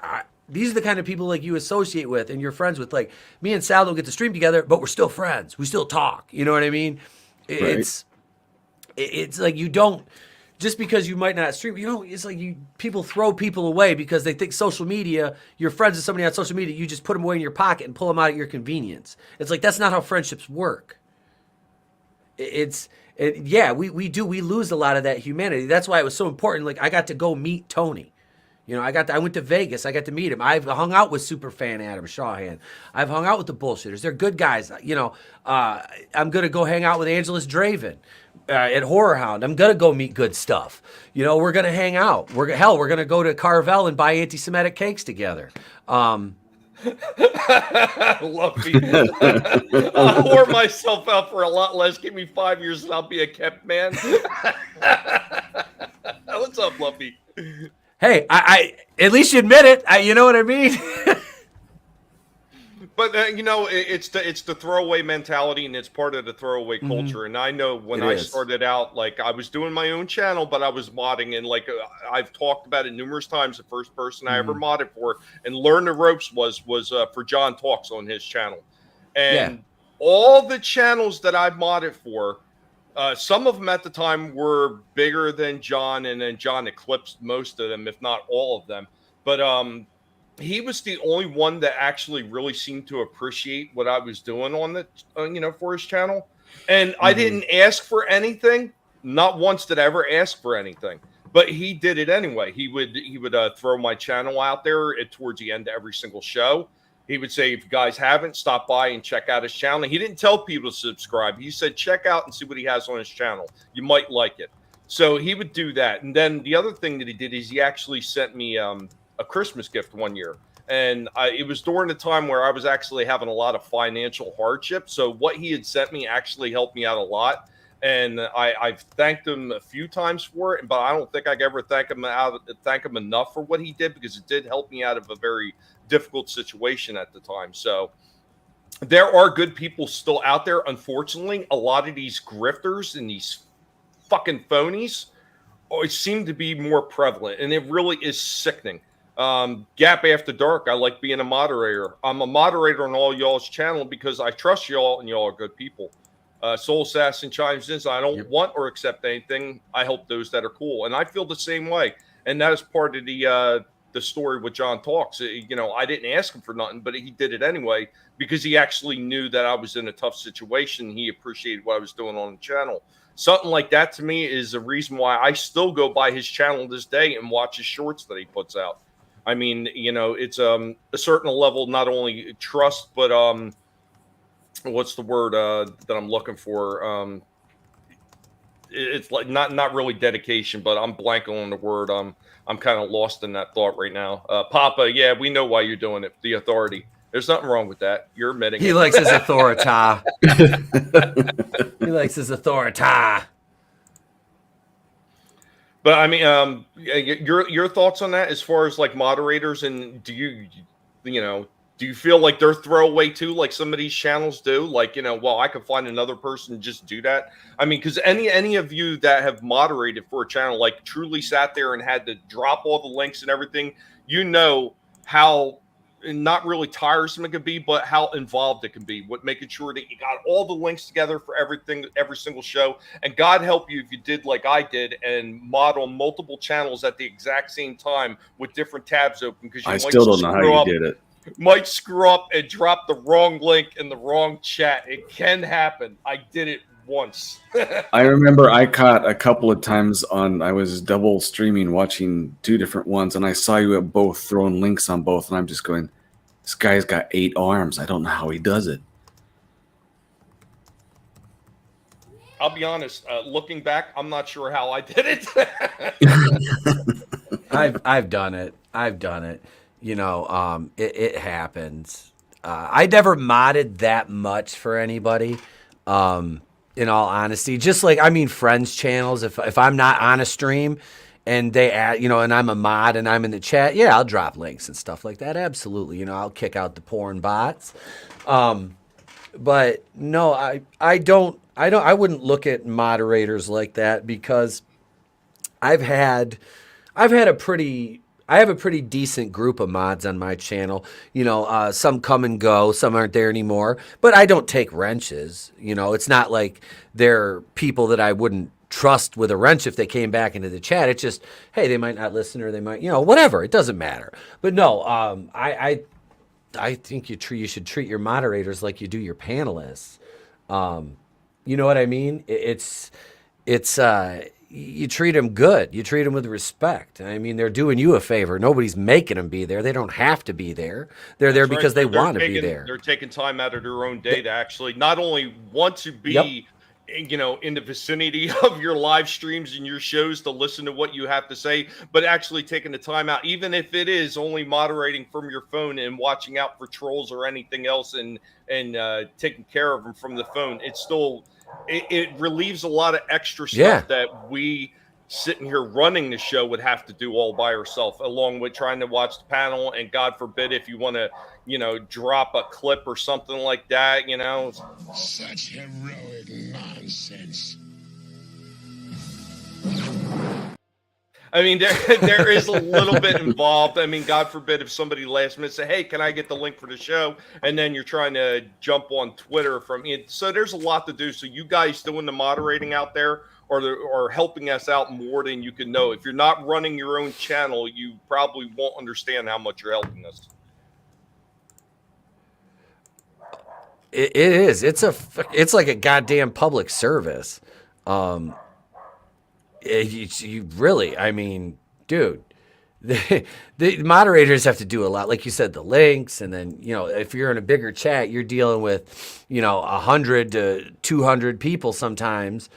these are the kind of people like you associate with and you're friends with. Like me and Sal don't get to stream together, but we're still friends. We still talk. You know what I mean? It's like you don't, just because you might not stream, you know, it's like people throw people away because they think social media, you're friends with somebody on social media, you just put them away in your pocket and pull them out at your convenience. It's like, that's not how friendships work. We lose a lot of that humanity. That's why it was so important. Like I got to go meet Tony. You know, I went to Vegas. I got to meet him. I've hung out with Superfan Adam Shawhan. I've hung out with the bullshitters. They're good guys. You know, I'm going to go hang out with Angelus Draven at Horror Hound. I'm going to go meet Good Stuff. You know, we're going to hang out. We're going to go to Carvel and buy anti-Semitic cakes together. Lucky. I'll whore myself out for a lot less. Give me 5 years and I'll be a kept man. What's up, Luffy? Hey, I at least you admit it. You know what I mean? But you know, it's the throwaway mentality, and it's part of the throwaway culture. And I know when I started out, like I was doing my own channel, but I was modding, and like I've talked about it numerous times. The first person I ever modded for and learned the ropes was for John Talks on his channel, and all the channels that I've modded for. Some of them at the time were bigger than John, and then John eclipsed most of them, if not all of them. But he was the only one that actually really seemed to appreciate what I was doing on the, for his channel. And I didn't ask for anything. Not once did I ever ask for anything. But he did it anyway. He would throw my channel out there towards the end of every single show. He would say, if you guys haven't, stop by and check out his channel. And he didn't tell people to subscribe. He said, check out and see what he has on his channel. You might like it. So he would do that. And then the other thing that he did is he actually sent me a Christmas gift one year. And it was during the time where I was actually having a lot of financial hardship. So what he had sent me actually helped me out a lot. And I've thanked him a few times for it, but I don't think I could ever thank him enough for what he did, because it did help me out of a very difficult situation at the time. So there are good people still out there. Unfortunately, a lot of these grifters and these fucking phonies seem to be more prevalent, and it really is sickening. Gap After Dark, I like being a moderator. I'm a moderator on all y'all's channel because I trust y'all, and y'all are good people. Soul Assassin chimes in, I don't want or accept anything. I help those that are cool. And I feel the same way. And that is part of the story with John Talks. You know, I didn't ask him for nothing, but he did it anyway because he actually knew that I was in a tough situation. He appreciated what I was doing on the channel. something like that to me is the reason why I still go by his channel this day and watch his shorts that he puts out. I mean, it's a certain level, not only trust, but what's the word that I'm looking for? It's like not really dedication, but I'm blanking on the word. I'm kind of lost in that thought right now. Papa, yeah, we know why you're doing it. The authority. There's nothing wrong with that. You're admitting He it. likes his authority. He likes his authority. But I mean, your thoughts on that as far as like moderators, and do you feel like they're throwaway too, like some of these channels do? Like, well, I could find another person to just do that. I mean, because any of you that have moderated for a channel, like truly sat there and had to drop all the links and everything, how not really tiresome it could be, but how involved it can be with making sure that you got all the links together for everything, every single show. And God help you if you did like I did and mod on multiple channels at the exact same time with different tabs open, because I still don't know how you did it. Might screw up and drop the wrong link in the wrong chat. It can happen. I did it once. I remember I caught a couple of times I was double streaming, watching two different ones, and I saw you at both throwing links on both, and I'm just going, this guy's got 8 arms. I don't know how he does it. I'll be honest, looking back, I'm not sure how I did it. I've done it. It happens. I never modded that much for anybody. In all honesty, just like, friends channels, if I'm not on a stream and they add, and I'm a mod and I'm in the chat, yeah, I'll drop links and stuff like that. Absolutely. I'll kick out the porn bots. But no, I wouldn't look at moderators like that, because I have a pretty decent group of mods on my channel. Some come and go, some aren't there anymore, but I don't take wrenches. It's not like they're people that I wouldn't trust with a wrench if they came back into the chat. It's just, hey, they might not listen, or they might, whatever. It doesn't matter. But no, I think you should treat your moderators like you do your panelists. You know what I mean? You treat them good. You treat them with respect. They're doing you a favor. Nobody's making them be there. They don't have to be there. They're there because they want to be there. They're taking time out of their own day to actually not only want to be, in the vicinity of your live streams and your shows to listen to what you have to say, but actually taking the time out, even if it is only moderating from your phone and watching out for trolls or anything else, and taking care of them from the phone. It's still... It relieves a lot of extra stuff that we sitting here running the show would have to do all by ourselves, along with trying to watch the panel. And God forbid if you want to, drop a clip or something like that, Such heroic nonsense. There is a little bit involved. God forbid if somebody last minute say, hey, can I get the link for the show? And then you're trying to jump on Twitter from it. So there's a lot to do. So you guys doing the moderating out there or helping us out more than you can know. If you're not running your own channel, you probably won't understand how much you're helping us. It is. It's like a goddamn public service. You really, dude, the moderators have to do a lot. Like you said, the links, and then, if you're in a bigger chat, you're dealing with, 100 to 200 people sometimes,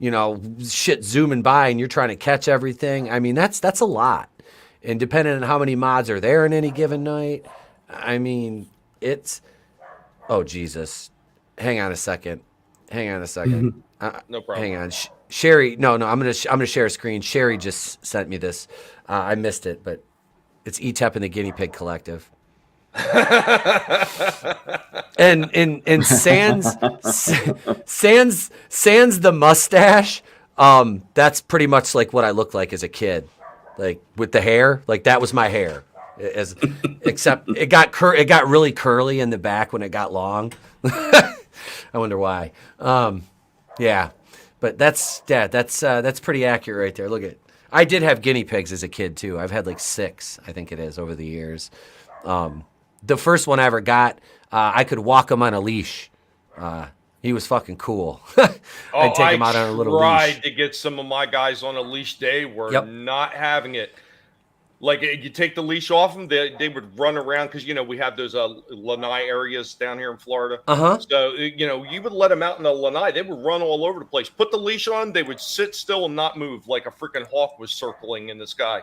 shit zooming by, and you're trying to catch everything. That's a lot. And depending on how many mods are there in any given night, oh, Jesus. Hang on a second. No problem. Hang on. Sherry, no, I'm gonna share a screen. Sherry just sent me this. I missed it, but it's ETEP and the Guinea Pig Collective. and sans the mustache. That's pretty much like what I looked like as a kid, like with the hair. Like that was my hair, except it got really curly in the back when it got long. I wonder why. Yeah. But that's pretty accurate right there. Look at, I did have guinea pigs as a kid too. I've had like 6, I think it is, over the years. The first one I ever got, I could walk them on a leash. He was fucking cool. Oh, I'd take him out on a little tried leash. to get some of my guys on a leash. They were Yep. not having it. Like you take the leash off them, they would run around because we have those lanai areas down here in Florida. Uh-huh. So you would let them out in the lanai, they would run all over the place. Put the leash on, they would sit still and not move, like a freaking hawk was circling in the sky.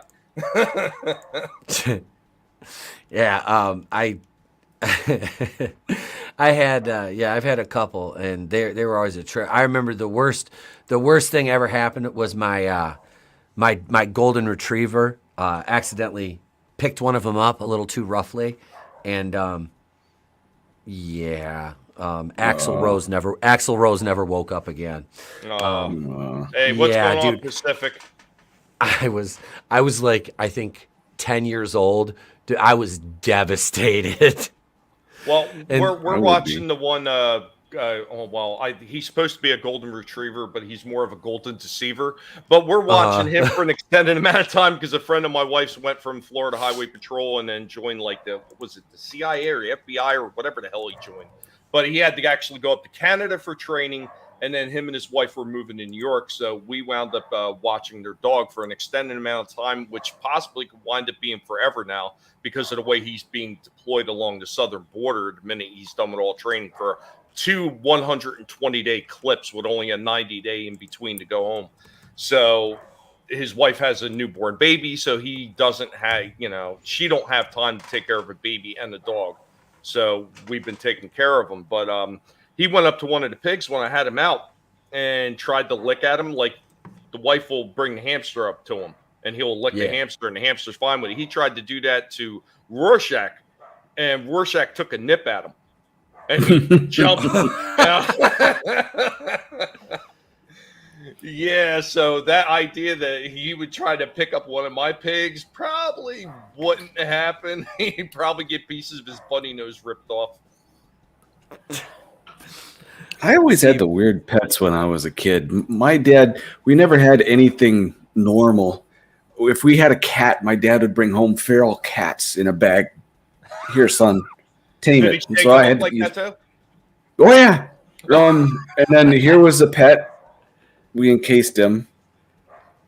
Yeah, I had I've had a couple, and they were always a trip. I remember the worst thing ever happened was my my golden retriever accidentally picked one of them up a little too roughly, and Axl Rose never woke up again. Hey, what's going on, dude. Pacific? I was like, I think 10 years old. Dude, I was devastated. Well, And- we're watching the one. He's supposed to be a golden retriever, but he's more of a golden deceiver. But we're watching him for an extended amount of time because a friend of my wife's went from Florida Highway Patrol and then joined the CIA or the FBI or whatever the hell he joined. But he had to actually go up to Canada for training, and then him and his wife were moving to New York. So we wound up watching their dog for an extended amount of time, which possibly could wind up being forever now because of the way he's being deployed along the southern border the minute he's done with all training for 2 120-day clips with only a 90-day in between to go home. So his wife has a newborn baby, so he doesn't have, she don't have time to take care of a baby and a dog. So we've been taking care of him. But he went up to one of the pigs when I had him out and tried to lick at him. Like the wife will bring the hamster up to him and he'll lick the hamster, and the hamster's fine with it. He tried to do that to Rorschach, and Rorschach took a nip at him. And he jumped. Yeah, so that idea that he would try to pick up one of my pigs probably wouldn't happen. He'd probably get pieces of his bunny nose ripped off. I always had the weird pets when I was a kid. My dad, we never had anything normal. If we had a cat, my dad would bring home feral cats in a bag. Here, son, tame Did it. he take So I him had like to use, that too? oh yeah. And then here was a pet. We encased him,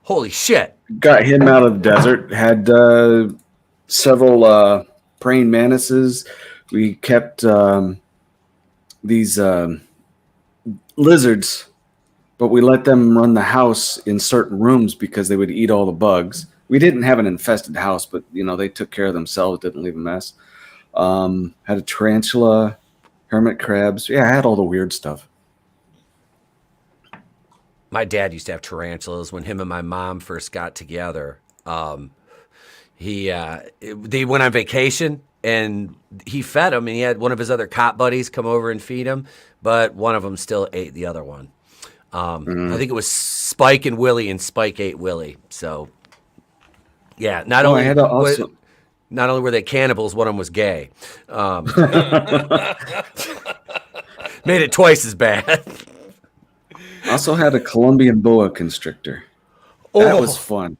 Holy shit. got him out of the desert, had several praying mantises. We kept these lizards, but we let them run the house in certain rooms because they would eat all the bugs. We didn't have an infested house, but they took care of themselves, didn't leave a mess. Had a tarantula, hermit crabs. Yeah, I had all the weird stuff. My dad used to have tarantulas when him and my mom first got together. They went on vacation and he fed them, and he had one of his other cop buddies come over and feed him, but one of them still ate the other one. I think it was Spike and Willie, and Spike ate Willie. So, yeah, not only were they cannibals, one of them was gay. Made it twice as bad. Also had a Colombian boa constrictor. That was fun.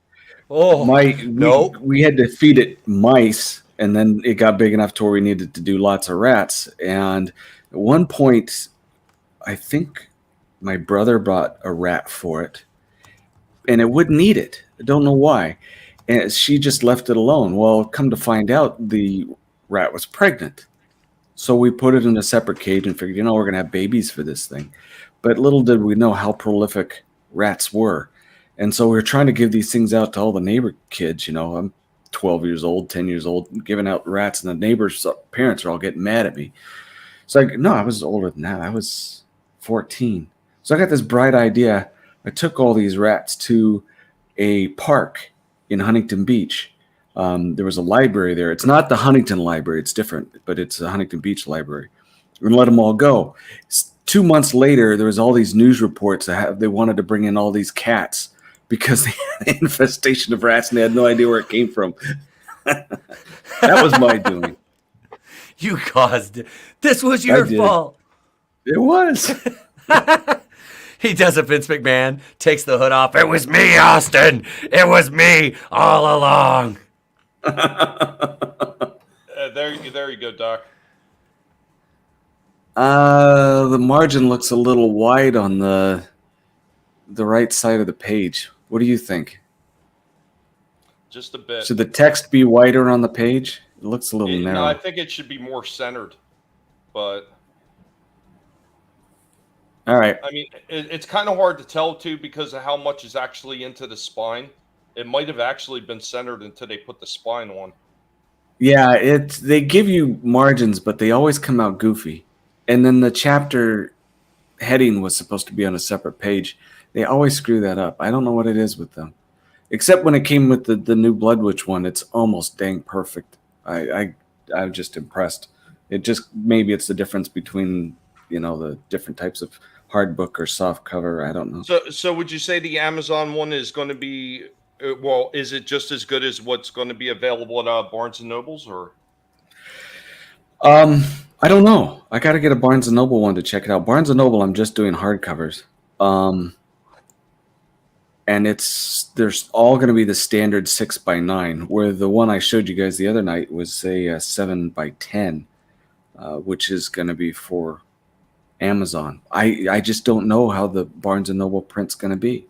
We had to feed it mice, and then it got big enough to where we needed to do lots of rats. And at one point, I think my brother brought a rat for it, and it wouldn't eat it. I don't know why. And she just left it alone. Well, come to find out, the rat was pregnant. So we put it in a separate cage and figured, we're going to have babies for this thing. But little did we know how prolific rats were. And so we were trying to give these things out to all the neighbor kids. I'm 12 years old, 10 years old, giving out rats, and the neighbors' parents are all getting mad at me. So no, I was older than that. I was 14. So I got this bright idea. I took all these rats to a park in Huntington Beach. There was a library there. It's not the Huntington Library. It's different, but it's a Huntington Beach library. We're going to let them all go. 2 months later, there was all these news reports that they wanted to bring in all these cats because they had an infestation of rats and they had no idea where it came from. That was my doing. You caused it. This was your fault. It was. He does a Vince McMahon, takes the hood off. It was me, Austin. It was me all along. There you go, Doc. The margin looks a little wide on the right side of the page. What do you think? Just a bit. Should the text be wider on the page? It looks a little No, narrow. I think it should be more centered. But All right. I mean, it's kind of hard to tell too because of how much is actually into the spine. It might have actually been centered until they put the spine on. Yeah, they give you margins, but they always come out goofy. And then the chapter heading was supposed to be on a separate page. They always screw that up. I don't know what it is with them. Except when it came with the new Blood Witch one, it's almost dang perfect. I'm just impressed. It just maybe it's the difference between the different types of hard book or soft cover. I don't know. So would you say the Amazon one is going to be well? Is it just as good as what's going to be available at Barnes and Nobles, or? I don't know. I got to get a Barnes and Noble one to check it out. Barnes and Noble, I'm just doing hardcovers. And there's all going to be the standard 6x9, where the one I showed you guys the other night was a 7x10, which is going to be for Amazon. I just don't know how the Barnes and Noble print's going to be.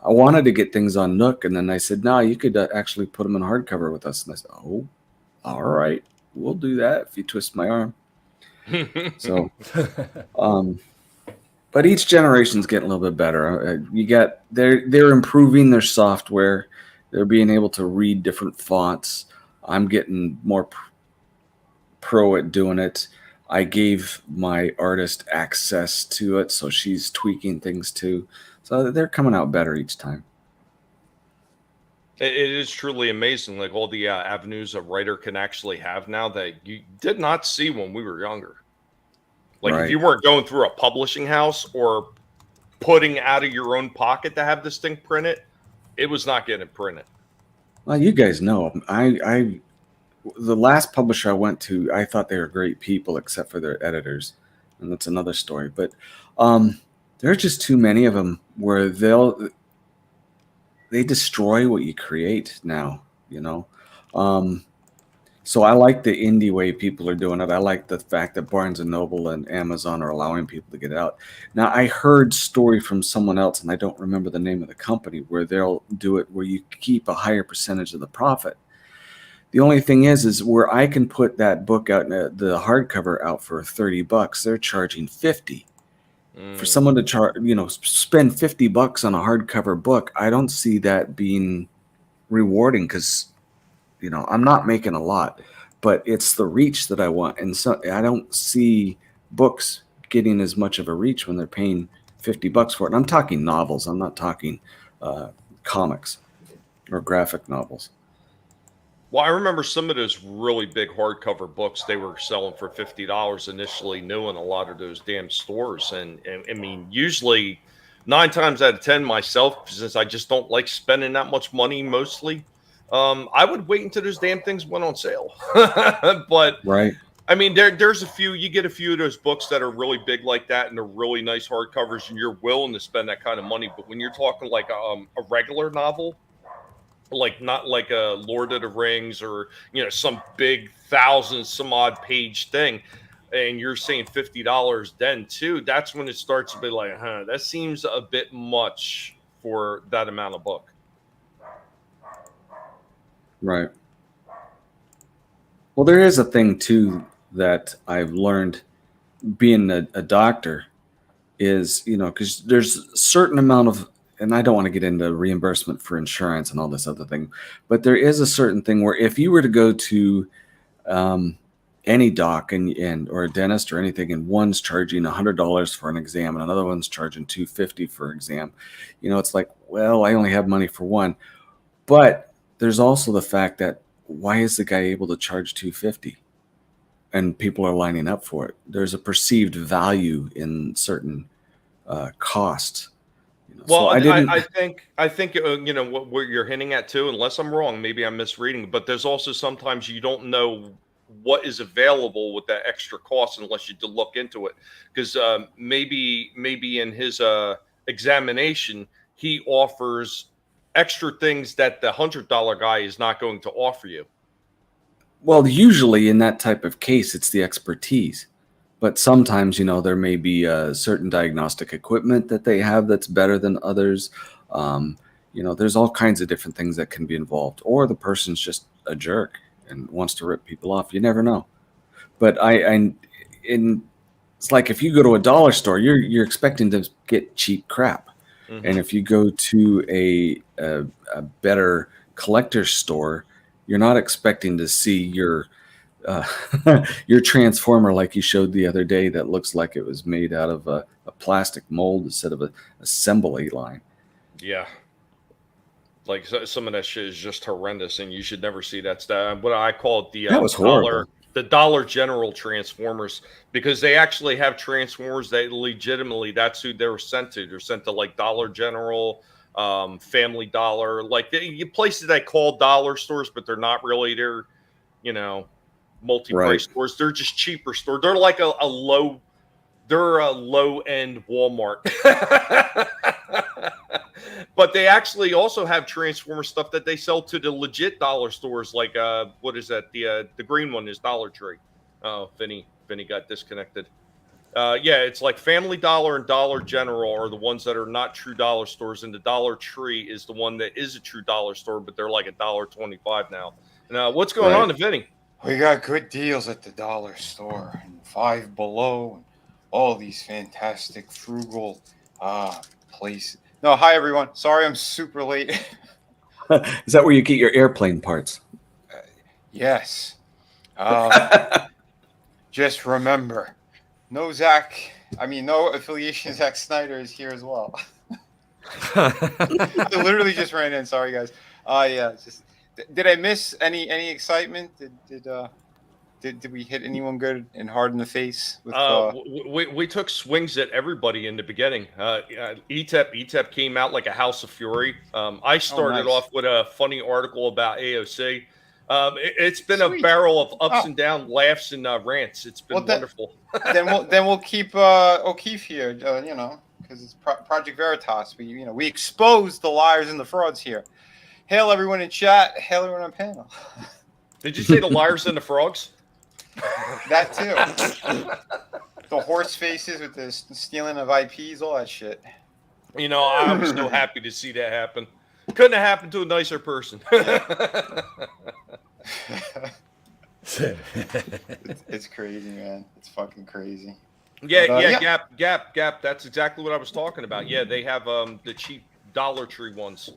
I wanted to get things on Nook, and then I said, no, you could actually put them in hardcover with us. And I said, oh, all right, we'll do that if you twist my arm. So, but each generation's getting a little bit better. They're improving their software. They're being able to read different fonts. I'm getting more pro at doing it. I gave my artist access to it, so she's tweaking things too. So they're coming out better each time. It is truly amazing, like all the avenues a writer can actually have now that you did not see when we were younger. Like Right. if you weren't going through a publishing house or putting out of your own pocket to have this thing printed, it was not getting printed. Well, you guys know, the last publisher I went to, I thought they were great people except for their editors, and that's another story. But there's just too many of them where they destroy what you create now, So I like the indie way people are doing it. I like the fact that Barnes and Noble and Amazon are allowing people to get it out. Now, I heard story from someone else, and I don't remember the name of the company, where they'll do it where you keep a higher percentage of the profit. The only thing is where I can put that book out, the hardcover out for $30, they're charging $50. For someone to spend $50 on a hardcover book, I don't see that being rewarding because, I'm not making a lot, but it's the reach that I want. And so I don't see books getting as much of a reach when they're paying $50 for it. And I'm talking novels. I'm not talking comics or graphic novels. Well, I remember some of those really big hardcover books they were selling for $50 initially new in a lot of those damn stores. And I mean, usually 9 times out of 10 myself, since I just don't like spending that much money mostly, I would wait until those damn things went on sale. But right. I mean, you get a few of those books that are really big like that and they're really nice hardcovers and you're willing to spend that kind of money. But when you're talking like a regular novel, like not like a Lord of the Rings or some big 1,000-some-odd page thing, and you're saying $50 then too, that's when it starts to be like, that seems a bit much for that amount of book. Right. Well, there is a thing too that I've learned being a doctor is, because there's a certain amount of, and I don't want to get into reimbursement for insurance and all this other thing, but there is a certain thing where if you were to go to any doc or a dentist or anything, and one's charging $100 for an exam and another one's charging $250 for an exam, it's like, well, I only have money for one. But there's also the fact that why is the guy able to charge $250 and people are lining up for it? There's a perceived value in certain costs. Well, so I think what you're hinting at too, unless I'm wrong, maybe I'm misreading, but there's also sometimes you don't know what is available with that extra cost unless you look into it, because maybe in his examination he offers extra things that the $100 guy is not going to offer you. Well, usually in that type of case, it's the expertise. But sometimes, there may be certain diagnostic equipment that they have that's better than others. There's all kinds of different things that can be involved. Or the person's just a jerk and wants to rip people off. You never know. But it's like if you go to a dollar store, you're expecting to get cheap crap. Mm-hmm. And if you go to a better collector's store, you're not expecting to see your transformer like you showed the other day that looks like it was made out of a plastic mold instead of an assembly line. Yeah. Like some of that shit is just horrendous, and you should never see that stuff. What I call it that was horrible. The Dollar General Transformers, because they actually have Transformers that legitimately that's who they were sent to. They're sent to like Dollar General, Family Dollar, like places that call dollar stores, but they're not really. They're, multi-price stores. They're just cheaper stores. They're like a low end Walmart. But they actually also have Transformer stuff that they sell to the legit dollar stores. Like, what is that? The green one is Dollar Tree. Oh, Vinny got disconnected. It's like Family Dollar and Dollar General are the ones that are not true dollar stores, and the Dollar Tree is the one that is a true dollar store, but they're like $1.25 now. Now, what's going on to Vinny? We got good deals at the dollar store and Five Below and all these fantastic frugal places. No, hi everyone. Sorry I'm super late. Is that where you get your airplane parts? Yes. Just remember, no affiliation. Zack Snyder is here as well. I literally just ran in. Sorry guys. Did I miss any excitement? Did we hit anyone good and hard in the face? We took swings at everybody in the beginning. ETEP came out like a house of fury. I started off with a funny article about AOC. It's been a barrel of ups and downs, laughs and rants. It's been wonderful. then we'll keep O'Keefe here, because it's Project Veritas. We expose the liars and the frauds here. Hail everyone in chat. Hail everyone on panel. Did you say the liars and the frogs? That too. The horse faces with the stealing of IPs, all that shit. I was so happy to see that happen. Couldn't have happened to a nicer person. It's crazy, man. It's fucking crazy. Gap. That's exactly what I was talking about. Yeah, they have the cheap Dollar Tree ones.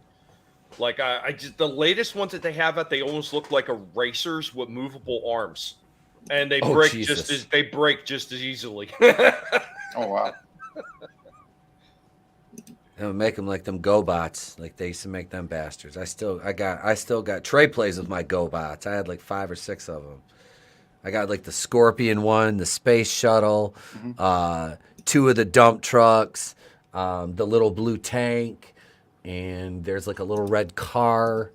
Like the latest ones that they have they almost look like erasers with movable arms, and they break just as easily. Oh wow! They would make them like them GoBots, like they used to make them bastards. I still got Trey plays with my GoBots. I had like 5 or 6 of them. I got like the Scorpion one, the space shuttle, 2 of the dump trucks, the little blue tank. And there's like a little red car.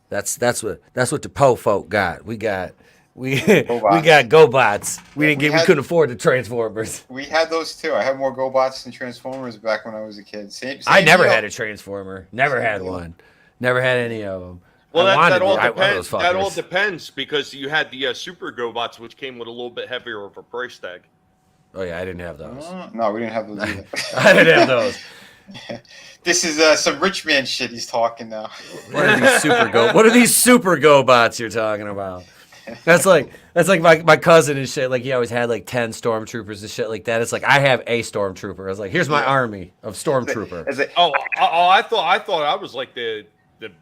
That's what the Po folk got. We got GoBots. We couldn't afford the Transformers. We had those too. I had more GoBots than Transformers back when I was a kid. Same I never had a Transformer. Never had one. Never had any of them. Well, that all depends. That all depends because you had the Super GoBots, which came with a little bit heavier of a price tag. Oh yeah, I didn't have those. No, we didn't have those either. I didn't have those. This is some rich man shit he's talking now. What are these super GoBots you're talking about? That's like my cousin and shit. Like he always had like 10 stormtroopers and shit like that. It's like I have a stormtrooper. I was like, here's my army of stormtrooper. I thought I was like the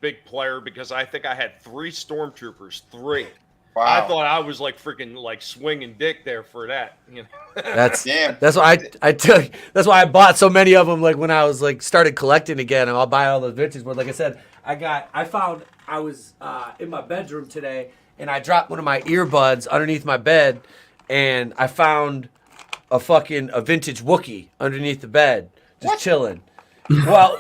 big player because I think I had 3 stormtroopers. 3. Wow. I thought I was like freaking like swinging dick there for that. That's why I took. That's why I bought so many of them. Like when I was like started collecting again, and I'll buy all those vintage ones. Like I said, I was in my bedroom today, and I dropped one of my earbuds underneath my bed, and I found a vintage Wookiee underneath the bed, just chilling. Well,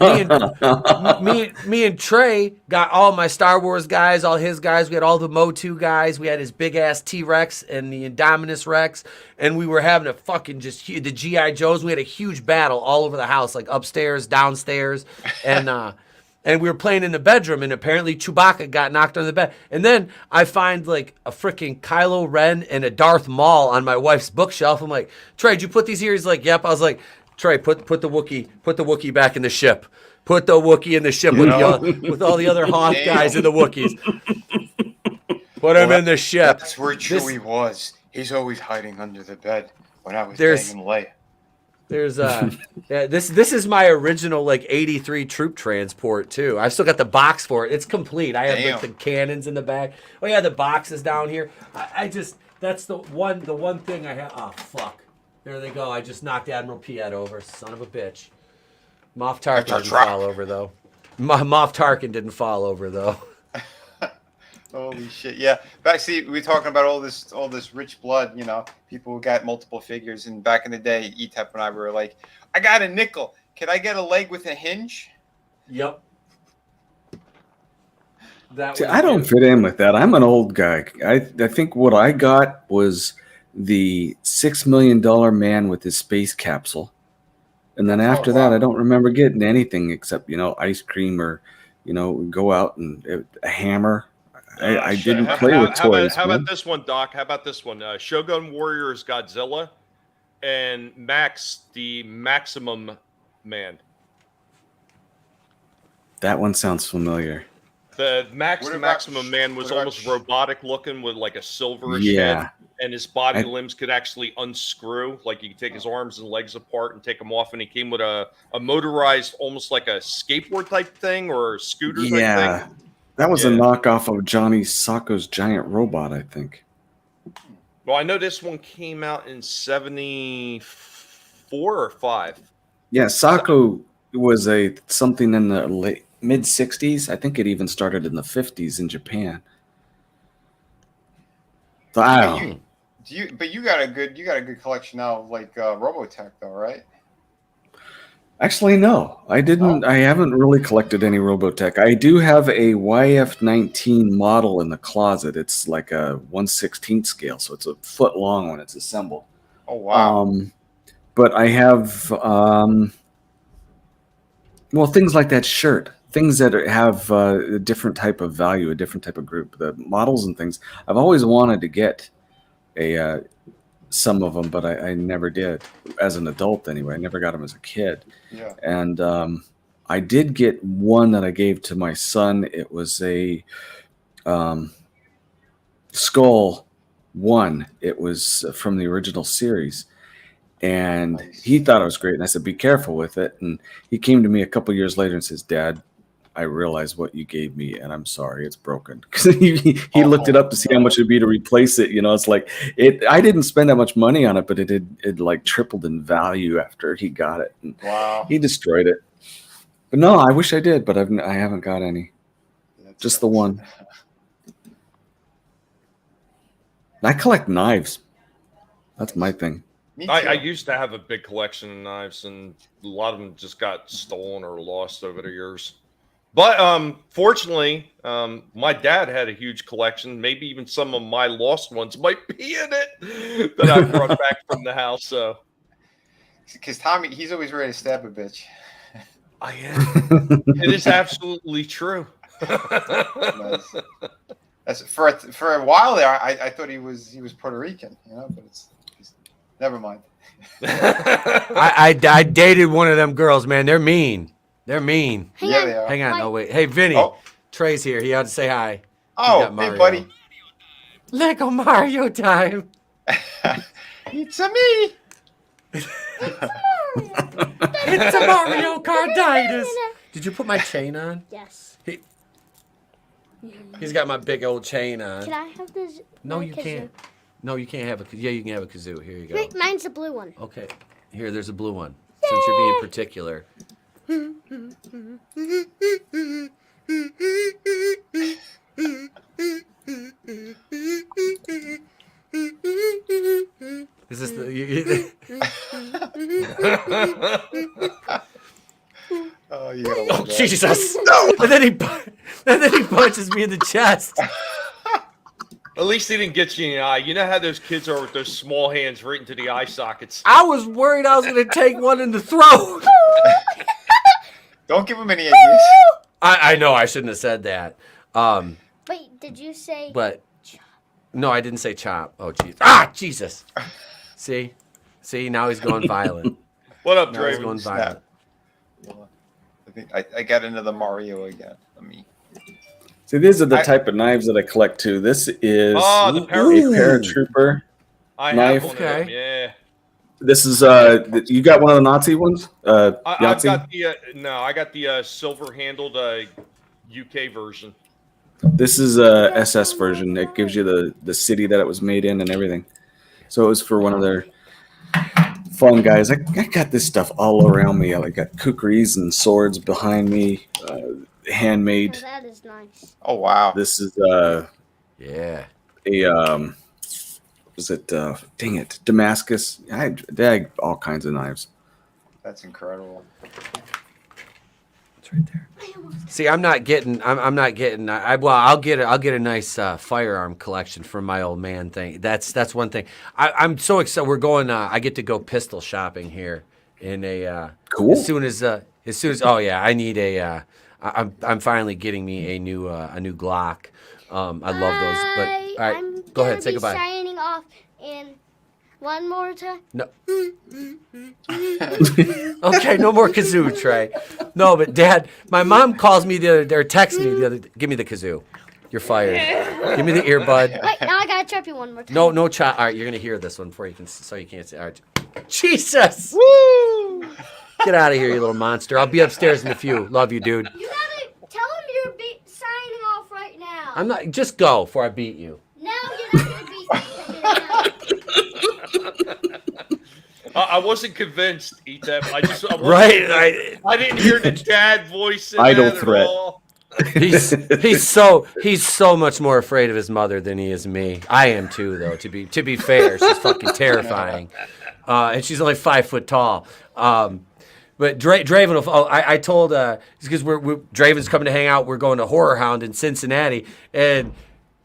me and Trey got all my Star Wars guys, all his guys. We had all the Motu guys. We had his big ass T-Rex and the Indominus Rex, and we were having a fucking the GI Joes. We had a huge battle all over the house, like upstairs, downstairs, and And we were playing in the bedroom, and apparently Chewbacca got knocked on the bed. And then I find like a freaking Kylo Ren and a Darth Maul on my wife's bookshelf. I'm like, Trey, did you put these here? He's like, yep. I was like, Trey, put the Wookiee back in the ship. Put the Wookiee in the ship with all the other Hoth guys and the Wookiees. Put him in the ship. That's where Chewie was. He's always hiding under the bed when I was banging Leia. There's this is my original like 83 troop transport too. I've still got the box for it. It's complete. I have like the cannons in the back. Oh yeah, the box is down here. I just that's the one thing I have. Oh fuck. There they go. I just knocked Admiral Piet over. Son of a bitch. Moff Tarkin didn't fall over though. Moff Tarkin didn't fall over though. Holy shit! Yeah, back. See, we're talking about all this rich blood. You know, people who got multiple figures. And back in the day, Etep and I were like, "I got a nickel. Can I get a leg with a hinge?" Yep. See, I don't fit in with that. I'm an old guy. I think what I got was the $6 million man with his space capsule, and then after that, I don't remember getting anything except ice cream or go out and a hammer. I didn't play with toys. How about this one, Doc? How about this one? Shogun Warriors Godzilla and Max, the Maximum Man. That one sounds familiar. The Maximum Man was almost robotic looking with like a silverish head, and his body limbs could actually unscrew. Like you could take his arms and legs apart and take them off, and he came with a motorized, almost like a skateboard type thing or a scooter type thing. That was a knockoff of Johnny Sacco's Giant Robot, I think. Well, I know this one came out in 74 or 5. Yeah, Sacco was something in the mid 60s. I think it even started in the 50s in Japan. So I don't know. But you got a good collection now of like Robotech though, right? Actually, no, I didn't. I haven't really collected any Robotech. I do have a YF-19 model in the closet. It's like a 1/16 scale, so it's a foot long when it's assembled. Oh wow! But I have things like that shirt, things that have a different type of value, a different type of group. The models and things. I've always wanted to get some of them, but I never did as an adult anyway. I never got them as a kid. Yeah. And I did get one that I gave to my son. It was a Skull 1. It was from the original series. And he thought it was great. And I said, be careful with it. And he came to me a couple years later and says, Dad, I realized what you gave me, and I'm sorry, it's broken. Because he looked it up to see how much it'd be to replace it. It's like I didn't spend that much money on it, but it like tripled in value after he got it. And he destroyed it. But no, I wish I did, but I haven't got any. Just the one. I collect knives. That's my thing. I used to have a big collection of knives, and a lot of them just got stolen or lost over the years. But fortunately, my dad had a huge collection. Maybe even some of my lost ones might be in it that I brought back from the house. So, because Tommy, he's always ready to stab a bitch. I am. It is absolutely true. That's for a while there. I thought he was Puerto Rican, but it's never mind. I dated one of them girls, man. They're mean. They're mean. They are. Hang on. Oh, wait. Hey, Vinny. Trey's here. He ought to say hi. Oh, hey, buddy. Lego Mario time. It's a me. It's a Mario Kartitis. Did you put my chain on? Yes. He's got my big old chain on. Can I have this? No, you can't. No, you can't have a. Yeah, you can have a kazoo. Here you go. Wait, mine's a blue one. Okay. Here, there's a blue one. Yay! Since you're being particular. Is this the? Oh, Jesus! No! And then he punches me in the chest. At least he didn't get you in the eye. You know how those kids are with those small hands right into the eye sockets. I was worried I was going to take one in the throat. Don't give him any ideas. I know I shouldn't have said that. Wait, did you say? But no, I didn't say chop. Oh, jeez. Ah, Jesus. See, now he's going violent. What up, Now he's Draven? going violent. I think I got into the Mario again. Let me. See, these are the type of knives that I collect too. This is Oh, the a paratrooper. I Knife. have one of Okay. them, yeah. This is you got one of the Nazi ones? I've Yahtzee? got the I got the silver-handled UK version. This is a SS version. It gives you the city that it was made in and everything. So it was for one of their fun guys. I got this stuff all around me. I got kukris and swords behind me, handmade. Oh, that is nice. Oh wow. This is Yeah. a was it dang it, Damascus. I had all kinds of knives. That's incredible. It's right there. See, I'm not getting. I'll get a nice firearm collection from my old man thing. That's one thing. I'm so excited. We're going. I get to go pistol shopping here in a. Cool. As soon as oh yeah, I need a. I'm finally getting me a new Glock. I love those. But all right, I'm go ahead. gonna Say be goodbye. Signing off in one more time. No. Okay, no more kazoo, Trey. No, but Dad, my mom calls me the other day, or texts me the other day. Give me the kazoo. You're fired. Give me the earbud. Wait, now I gotta trap you one more time. No child. All right, you're gonna hear this one before you can, so you can't say. All right. Jesus. Woo! Get out of here, you little monster. I'll be upstairs in a few. Love you, dude. You gotta tell him you're signing off right now. I'm not. Just go before I beat you. No, you're not gonna beat me. I wasn't convinced, Etep. I wasn't Right. convinced. I didn't hear the dad voice in Idle that at threat. all. He's so much more afraid of his mother than he is me. I am too, though. To be fair, she's fucking terrifying, and she's only 5 foot tall. But Draven, I told because Draven's coming to hang out. We're going to Horror Hound in Cincinnati, and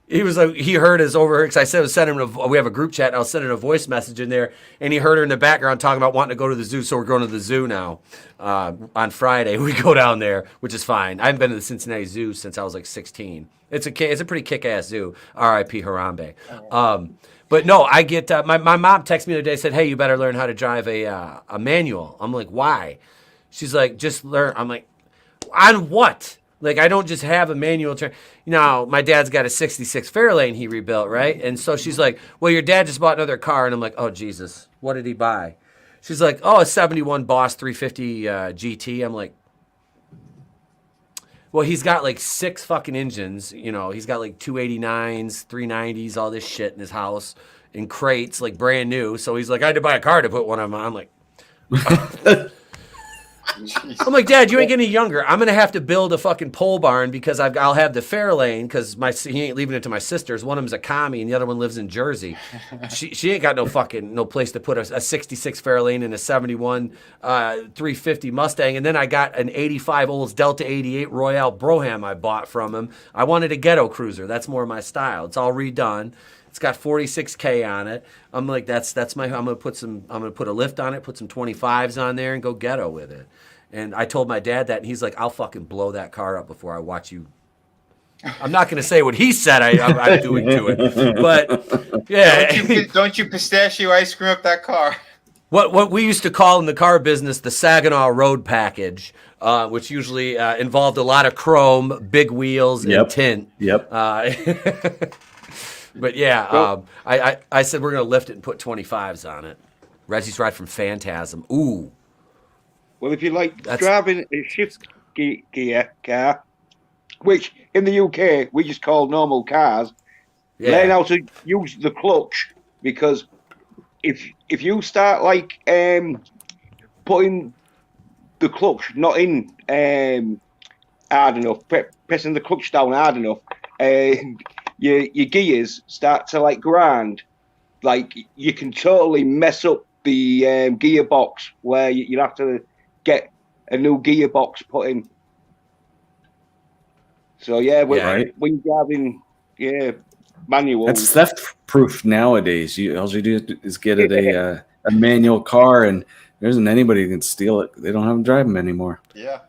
he was like, he heard us over because I said I was sending him. We have a group chat, and I was sending a voice message in there, and he heard her in the background talking about wanting to go to the zoo. So we're going to the zoo now on Friday. We go down there, which is fine. I haven't been to the Cincinnati Zoo since I was like 16. It's a pretty kick-ass zoo. R.I.P. Harambe. But no, I get my mom texted me the other day, said, "Hey, you better learn how to drive a manual." I'm like, "Why?" She's like, "Just learn." I'm like, "On what?" Like, I don't just have a manual. Now, my dad's got a 66 Fairlane he rebuilt, right? And so she's like, "Well, your dad just bought another car." And I'm like, "Oh, Jesus, what did he buy?" She's like, "Oh, a 71 Boss 350 GT." I'm like, well, he's got like 6 fucking engines. You know, he's got like 289s, 390s, all this shit in his house in crates, like brand new. So he's like, I had to buy a car to put one on. I'm like, Dad, you ain't getting any younger. I'm gonna have to build a fucking pole barn because I'll have the Fairlane because he ain't leaving it to my sisters. One of them's a commie and the other one lives in Jersey. She ain't got no place to put a 66 Fairlane and a 71 350 Mustang. And then I got an 85 Olds Delta 88 Royale Brougham I bought from him. I wanted a ghetto cruiser. That's more my style. It's all redone. It's got 46K on it. I'm like, I'm gonna put a lift on it, put some 25s on there, and go ghetto with it. And I told my dad that, and he's like, I'll fucking blow that car up before I watch you. I'm not gonna say what he said I'm doing to it, but yeah. Don't you pistachio ice cream up that car? What we used to call in the car business the Saginaw Road Package, which usually involved a lot of chrome, big wheels, and tint. Yep. But yeah, I said we're gonna lift it and put 25s on it. Reggie's ride from Phantasm. Ooh. Well, if you like driving a shift gear car, which in the UK we just call normal cars, learn how to use the clutch, because if you start like putting the clutch not in hard enough, pressing the clutch down hard enough, your gears start to like grind. Like you can totally mess up the gearbox, where you'll have to get a new gearbox put in. So yeah, when you're driving manual, that's theft proof nowadays. All you do is get it a manual car, and there isn't anybody who can steal it. They don't have them drive them anymore. Yeah.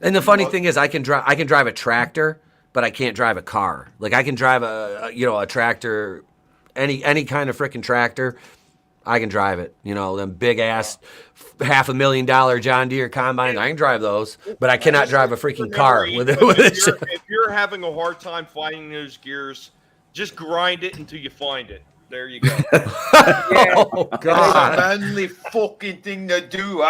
And the funny thing is, I can drive a tractor, but I can't drive a car. Like I can drive a tractor, any kind of freaking tractor. I can drive it. You know, them big ass $500,000 John Deere combines. I can drive those, but I cannot drive a freaking car with it. If you're having a hard time finding those gears, just grind it until you find it. There you go. Oh God! That's a manly fucking thing to do,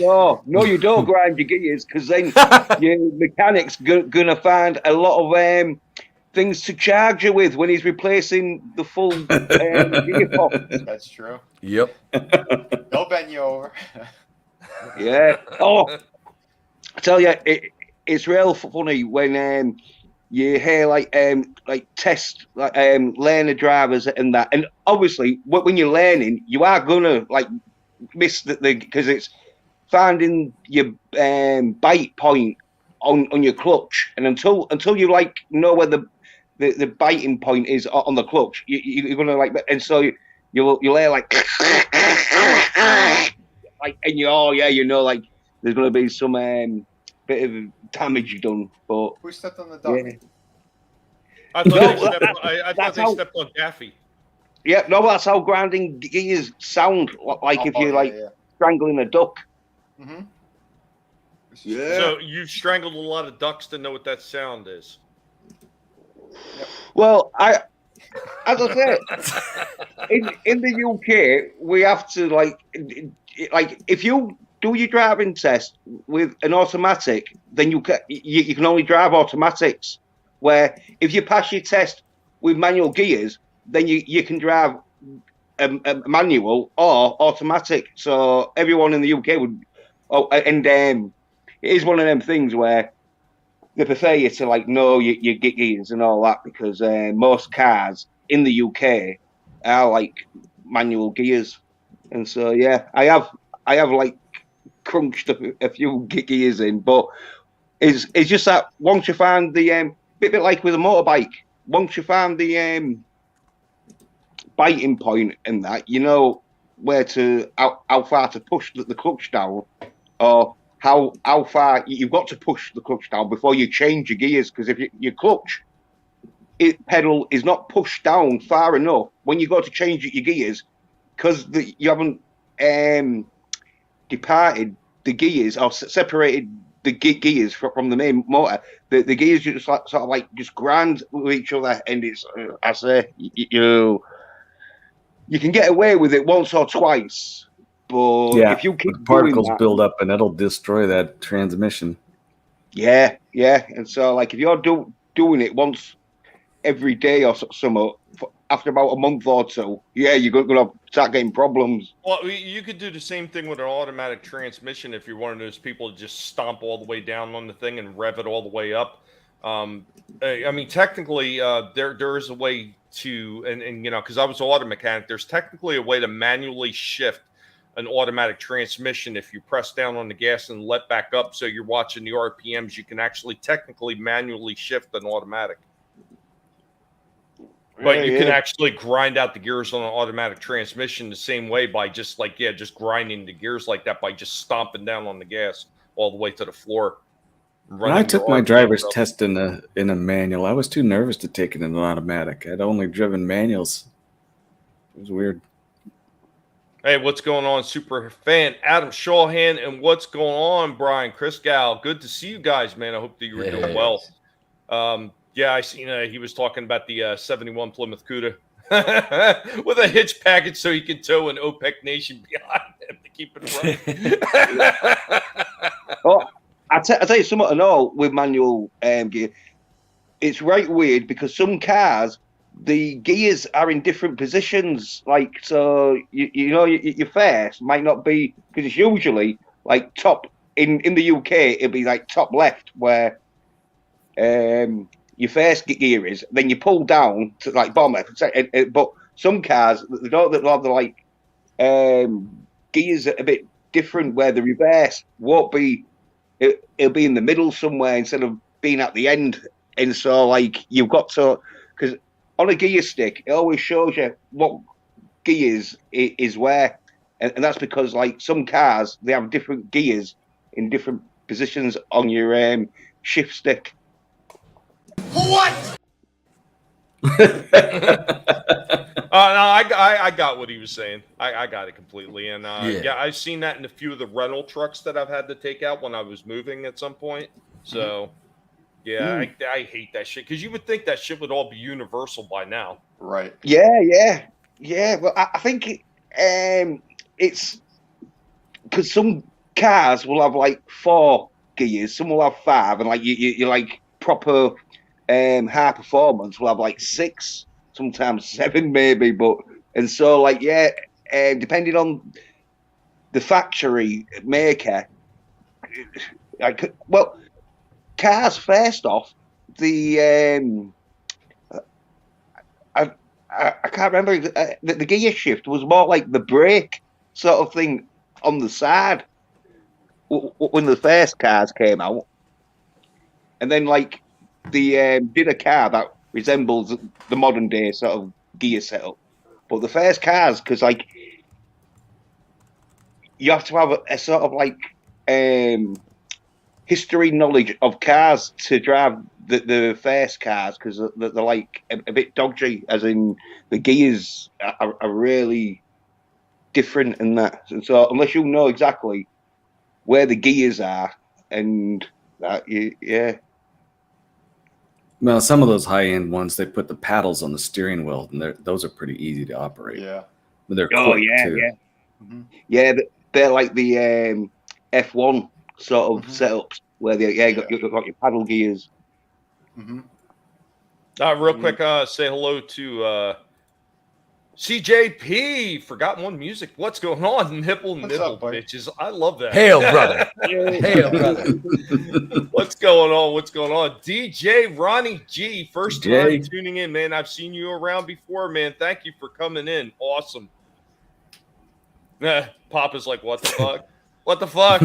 No, you don't grind your gears because then your mechanic's gonna find a lot of things to charge you with when he's replacing the full gearbox. That's true. Yep. They'll bend you over. Yeah. Oh, I tell you, it's real funny when you hear like test learner drivers and that, and obviously when you're learning, you are gonna like miss the because it's finding your bite point on your clutch, and until you like know where the biting point is on the clutch, you're gonna like, and so you'll hear like and you know like there's gonna be some bit of damage done, but who stepped on the duck? Yeah. I thought they stepped on Daffy. Yeah, no, that's how grinding gears sound like if you're strangling a duck. Mm-hmm. Yeah. So you've strangled a lot of ducks to know what that sound is. Well, as I said, in the UK, we have to like if you do your driving test with an automatic, then you can only drive automatics. Where if you pass your test with manual gears, then you can drive a manual or automatic. So everyone in the UK would. Oh, and it is one of them things where they prefer you to like know your gears and all that because most cars in the UK are like manual gears, and so yeah, I have like crunched a few gears in, but it's just that once you find the bit like with a motorbike, once you find the biting point and that, you know where to how far to push the clutch down, or how far you've got to push the clutch down before you change your gears. Because if your clutch pedal is not pushed down far enough when you go to change your gears, because you haven't departed the gears or separated the gears from the main motor, the gears just like, sort of like just grind with each other, and it's I say you can get away with it once or twice, but if you keep particles doing that, build up and it'll destroy that transmission. Yeah, and so like if you're doing it once every day or something, after about a month or two, you're gonna start getting problems. Well, you could do the same thing with an automatic transmission if you're one of those people that just stomp all the way down on the thing and rev it all the way up. I mean, technically, there is a way to, and you know, because I was an auto mechanic, there's technically a way to manually shift an automatic transmission. If you press down on the gas and let back up, so you're watching the RPMs, you can actually technically manually shift an automatic. But you can actually grind out the gears on an automatic transmission the same way by just grinding the gears like that by just stomping down on the gas all the way to the floor. When I took my driver's test in a manual, I was too nervous to take it in an automatic. I'd only driven manuals. It was weird. Hey, what's going on, super fan Adam Shawhan, and what's going on, Brian Chris Gal? Good to see you guys, man. I hope that you were doing well. Yeah, I seen he was talking about the 71 Plymouth Cuda with a hitch package so he can tow an OPEC nation behind him to keep it running. Oh, I'll tell you something and all with manual gear. It's right weird because some cars, the gears are in different positions. Like, so, you know, your first might not be, because it's usually like top, in the UK, it'll be like top left where your first gear is, then you pull down to like bottom left. But some cars, they don't have the like gears are a bit different where the reverse won't be, it'll be in the middle somewhere instead of being at the end. And so like you've got to, because on a gear stick, it always shows you what gears is where. And that's because like some cars, they have different gears in different positions on your shift stick. What? No, I got what he was saying. I got it completely. And yeah, I've seen that in a few of the rental trucks that I've had to take out when I was moving at some point. So, yeah, I hate that shit because you would think that shit would all be universal by now. Right. Yeah. Well, I think it's because some cars will have like 4 gears, some will have 5, and like you like proper high performance will have like 6, sometimes 7 maybe. But and so like depending on the factory maker, like cars first off the I can't remember the gear shift was more like the brake sort of thing on the side when the first cars came out, and then like the did a car that resembles the modern day sort of gear setup. But the first cars, because like you have to have a sort of like history knowledge of cars to drive the first cars, because they're like a bit dodgy, as in the gears are really different and that. So unless you know exactly where the gears are and that, yeah. Well, some of those high-end ones, they put the paddles on the steering wheel, and those are pretty easy to operate. Yeah. But they're quick too. Yeah. Mm-hmm. Yeah, they're like the F1 sort of setups where you've got your paddle gears. Mm-hmm. Real quick, say hello to CJP. Forgotten one music. What's going on? Nibble, bitches. I love that. Hail, brother. Hail, brother. What's going on? What's going on? DJ Ronnie G. First time tuning in, man. I've seen you around before, man. Thank you for coming in. Awesome. Papa's like, what the fuck? What the fuck?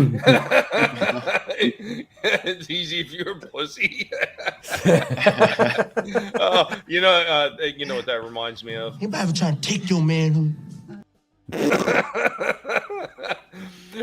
It's easy if you're a pussy. You know what that reminds me of? Anybody ever trying to take your man?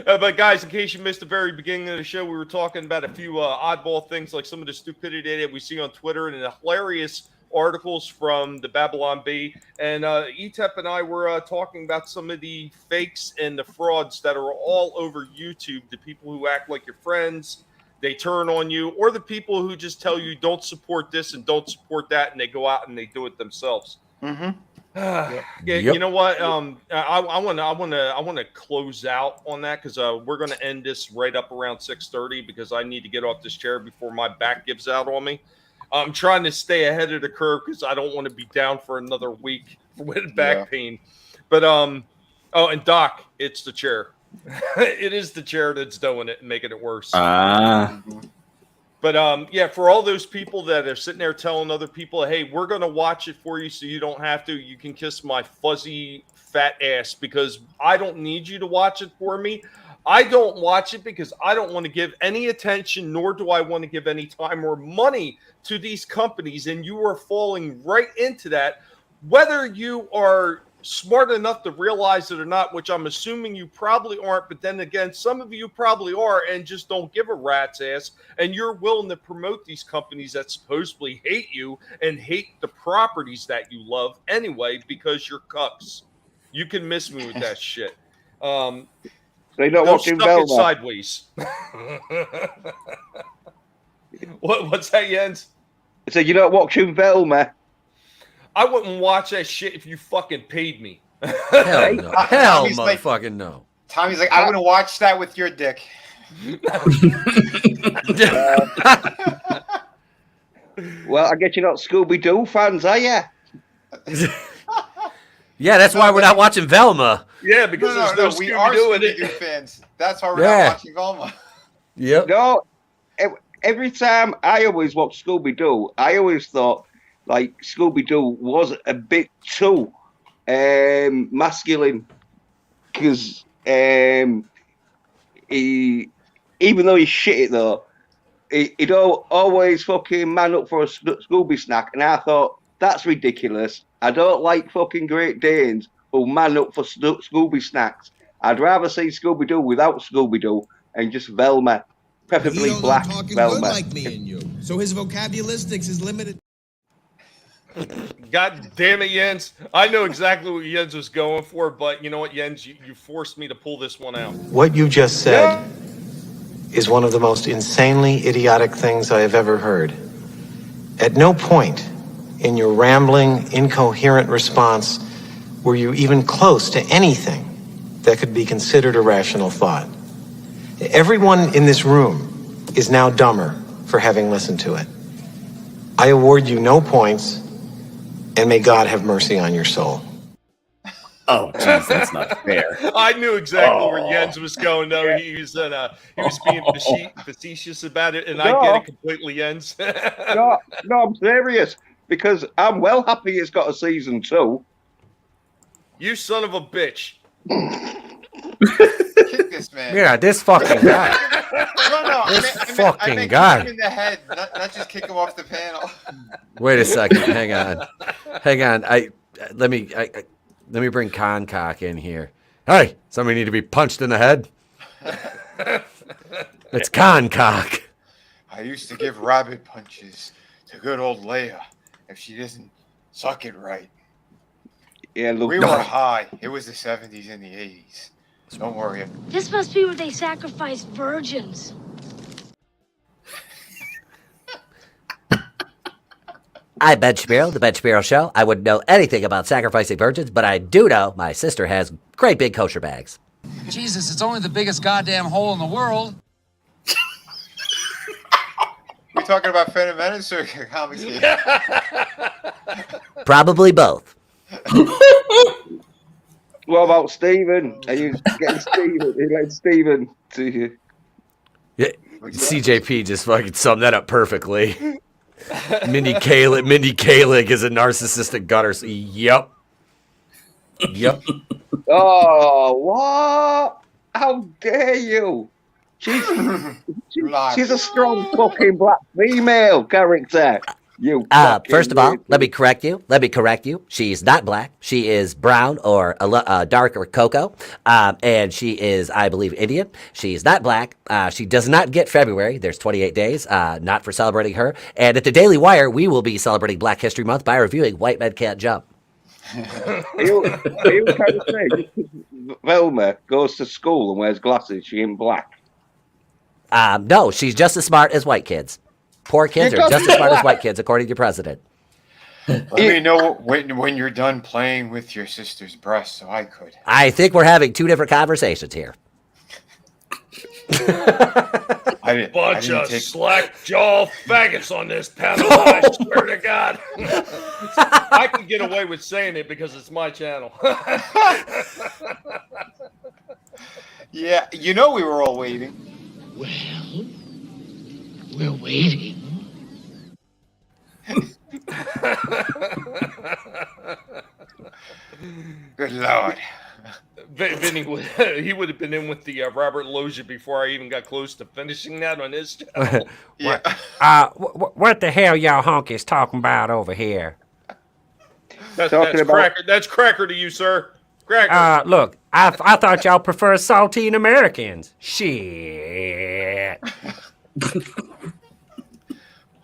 But guys, in case you missed the very beginning of the show, we were talking about a few oddball things, like some of the stupidity that we see on Twitter and the hilarious articles from the Babylon Bee, and ETEP and I were talking about some of the fakes and the frauds that are all over YouTube. The people who act like your friends, they turn on you, or the people who just tell you don't support this and don't support that, and they go out and they do it themselves. Mm-hmm. You know what? I want to close out on that, because we're going to end this right up around 6:30, because I need to get off this chair before my back gives out on me. I'm trying to stay ahead of the curve because I don't want to be down for another week with back pain. But and Doc, it's the chair. It is the chair that's doing it and making it worse. But yeah, for all those people that are sitting there telling other people, hey, we're going to watch it for you so you don't have to, you can kiss my fuzzy fat ass, because I don't need you to watch it for me. I don't watch it because I don't want to give any attention, nor do I want to give any time or money to these companies. And you are falling right into that, whether you are smart enough to realize it or not, which I'm assuming you probably aren't. But then again, some of you probably are and just don't give a rat's ass. And you're willing to promote these companies that supposedly hate you and hate the properties that you love anyway, because you're cucks. You can miss me with that shit. They don't They'll watch in stuck Velma. it sideways. What's that, Jens? So you don't watch in Velma. I wouldn't watch that shit if you fucking paid me. Hell no. Hell motherfucking no. Tommy's like, I wouldn't watch that with your dick. Well, I guess you're not Scooby-Doo fans, are you? Yeah, that's why we're not watching Velma. Yeah, because there's no we are Scooby-Doo in Scooby-Doo it. fans. That's why we're not watching Velma. Yep. No, every time I always watched Scooby-Doo, I always thought like Scooby-Doo was a bit too masculine, because even though he's shit though, he'd always fucking man up for a Scooby snack, and I thought, that's ridiculous. I don't like fucking Great Danes who man up for Scooby snacks. I'd rather see Scooby-Doo without Scooby-Doo and just Velma. preferably black Velma. So his vocabularistics is limited. God damn it, Jens. I know exactly what Jens was going for, but you know what, Jens? You forced me to pull this one out. What you just said is one of the most insanely idiotic things I have ever heard. At no point in your rambling, incoherent response were you even close to anything that could be considered a rational thought. Everyone in this room is now dumber for having listened to it. I award you no points, and may God have mercy on your soul. Oh, jeez, that's not fair. I knew exactly where Jens was going, though. He was being facetious about it, and I get it completely, Jens. No, I'm serious. Because I'm well happy it's got a season 2. You son of a bitch. Kick this man. Yeah, this fucking guy. I mean, guy. kick him in the head, not just kick him off the panel. Wait a second. Hang on. Let me bring Concock in here. Hey, somebody need to be punched in the head. It's Concock. I used to give rabbit punches to good old Leia if she doesn't suck it right. Yeah, look. We were high. It was the 70s and the 80s. Don't worry. This must be where they sacrificed virgins. I'm Ben Shapiro, The Ben Shapiro Show. I wouldn't know anything about sacrificing virgins, but I do know my sister has great big kosher bags. Jesus, it's only the biggest goddamn hole in the world. We're talking about Phantom Menace or comics game? Probably both. What about Stephen? Are you getting Stephen? You like Stephen to you? Yeah, CJP just fucking summed that up perfectly. Mindy Kaling is a narcissistic gutter. Yep. Oh, what? How dare you? She's a strong fucking black female character. First of all, let me correct you. She's not black. She is brown or darker cocoa, and she is, I believe, Indian. She's not black. She does not get February. There's 28 days, not for celebrating her. And at the Daily Wire, we will be celebrating Black History Month by reviewing White Men Can't Jump. Are you trying to say just 'cause Velma goes to school and wears glasses, she ain't black? No, she's just as smart as white kids. Poor kids are just as smart as white kids, according to your president. Let me know when you're done playing with your sister's breast, so I could. I think we're having two different conversations here. Bunch of slack-jaw faggots on this panel, I swear to God. I can get away with saying it because it's my channel. Yeah, you know we were all waiting. Well, we're waiting. Good Lord. Vinny, he would have been in with the Robert Loggia before I even got close to finishing that on his channel. Yeah. What the hell y'all honkies talking about over here? That's cracker to you, sir. Cracker. Look, I thought y'all prefer saltine Americans. Shit.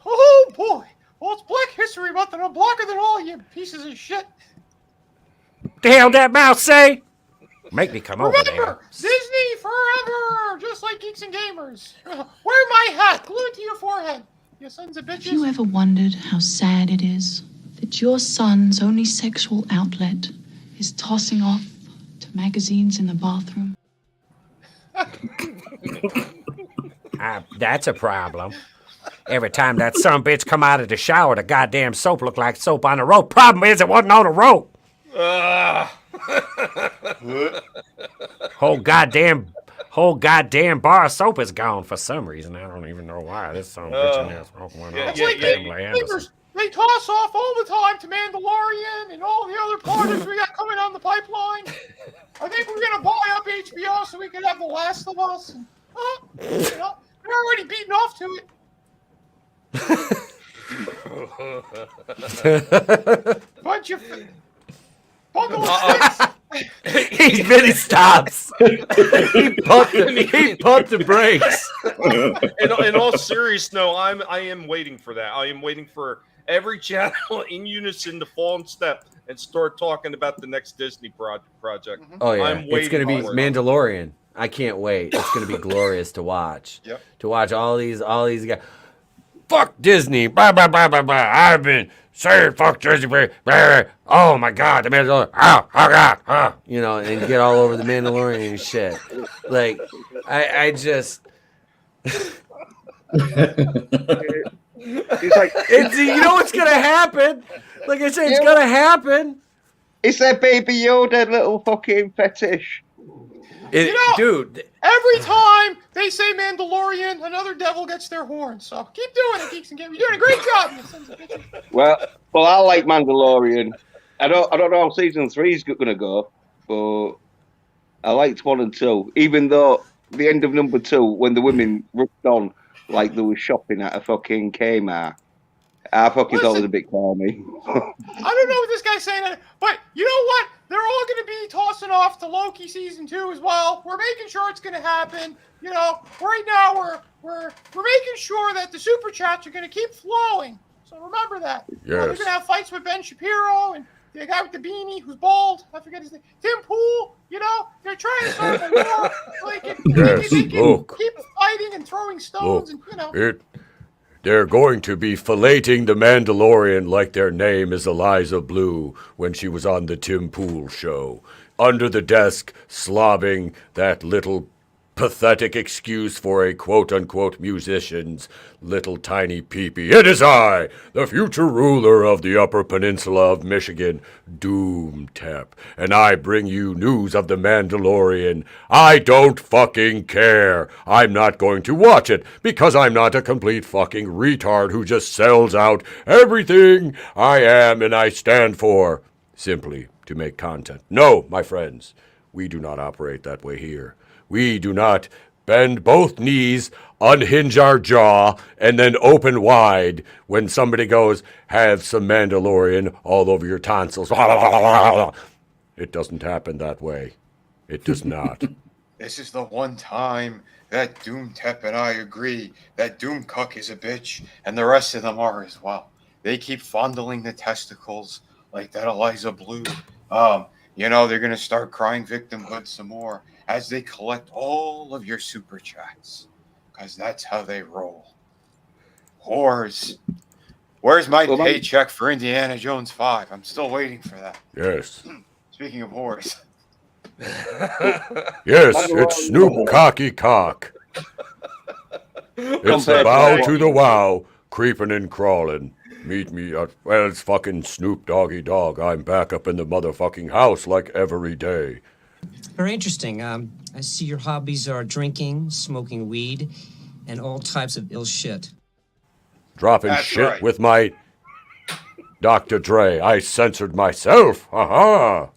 Oh boy. Well, it's Black History Month and I'm blacker than all you pieces of shit. The hell that mouse say? Make me come over there. Remember, Disney forever, just like Geeks and Gamers. Wear my hat, glue it to your forehead, you sons of bitches. Have you ever wondered how sad it is that your son's only sexual outlet is tossing off to magazines in the bathroom? That's a problem. Every time that sumbitch come out of the shower, the goddamn soap look like soap on a rope. Problem is, it wasn't on a rope. Whole goddamn bar of soap is gone for some reason. I don't even know why. This sumbitch in there smoking one off. They toss off all the time to Mandalorian and all the other projects we got coming on the pipeline. I think we're gonna buy up HBO so we can have The Last of Us. They're already beating off to it. He then he stops. He pumped the brakes. In all seriousness, no, I am waiting for that. I am waiting for every channel in unison to fall in step and start talking about the next Disney project. Oh yeah, I'm it's gonna be for it. Mandalorian. I can't wait. It's gonna be glorious to watch. Yep. To watch all these guys. Fuck Disney. Blah blah blah blah blah. I've been saying fuck Disney. Blah, blah. Oh my god, the Mandalorian. You know, and get all over the Mandalorian and shit. Like, I just. It's like you know what's gonna happen. Like I said, it's gonna happen. It's their Baby Yoda little fucking fetish. Dude. Every time they say Mandalorian, another devil gets their horn. So keep doing it, Geeks and Gamers. You're doing a great job, you sons of bitches. Well, I like Mandalorian. I don't know how season 3 is going to go, but I liked 1 and 2. Even though the end of number 2, when the women rushed on like they were shopping at a fucking Kmart, I fucking thought it was a bit corny. I don't know what this guy's saying, but you know what? They're all going to be tossing off to Loki season 2 as well. We're making sure it's going to happen. You know, right now we're making sure that the super chats are going to keep flowing. So remember that. Yes. You know, they're going to have fights with Ben Shapiro and the guy with the beanie who's bald. I forget his name. Tim Pool. You know, they're trying to start a war so they can keep fighting and throwing stones and you know. They're going to be filleting the Mandalorian like their name is Eliza Blue when she was on the Tim Pool show. Under the desk, slobbing that little pathetic excuse for a quote-unquote musician's little tiny peepee. It is I, the future ruler of the Upper Peninsula of Michigan, Doomtep, and I bring you news of the Mandalorian. I don't fucking care. I'm not going to watch it because I'm not a complete fucking retard who just sells out everything I am and I stand for simply to make content. No, my friends, we do not operate that way here. We do not bend both knees, unhinge our jaw, and then open wide when somebody goes, have some Mandalorian all over your tonsils. It doesn't happen that way. It does not. This is the one time that Doomtep and I agree that Doomcuck is a bitch, and the rest of them are as well. They keep fondling the testicles like that Eliza Blue. You know, they're going to start crying victimhood some more as they collect all of your super chats, because that's how they roll. Whores. Where's my paycheck for Indiana Jones 5? I'm still waiting for that. Yes. Speaking of whores. Yes, it's Snoop Cocky Cock. It's the bow to the wow, creeping and crawling. Meet me at, well, it's fucking Snoop Doggy Dog. I'm back up in the motherfucking house like every day. Very interesting. I see your hobbies are drinking, smoking weed, and all types of ill shit. Dropping That's shit right. with my Dr. Dre. I censored myself. Haha.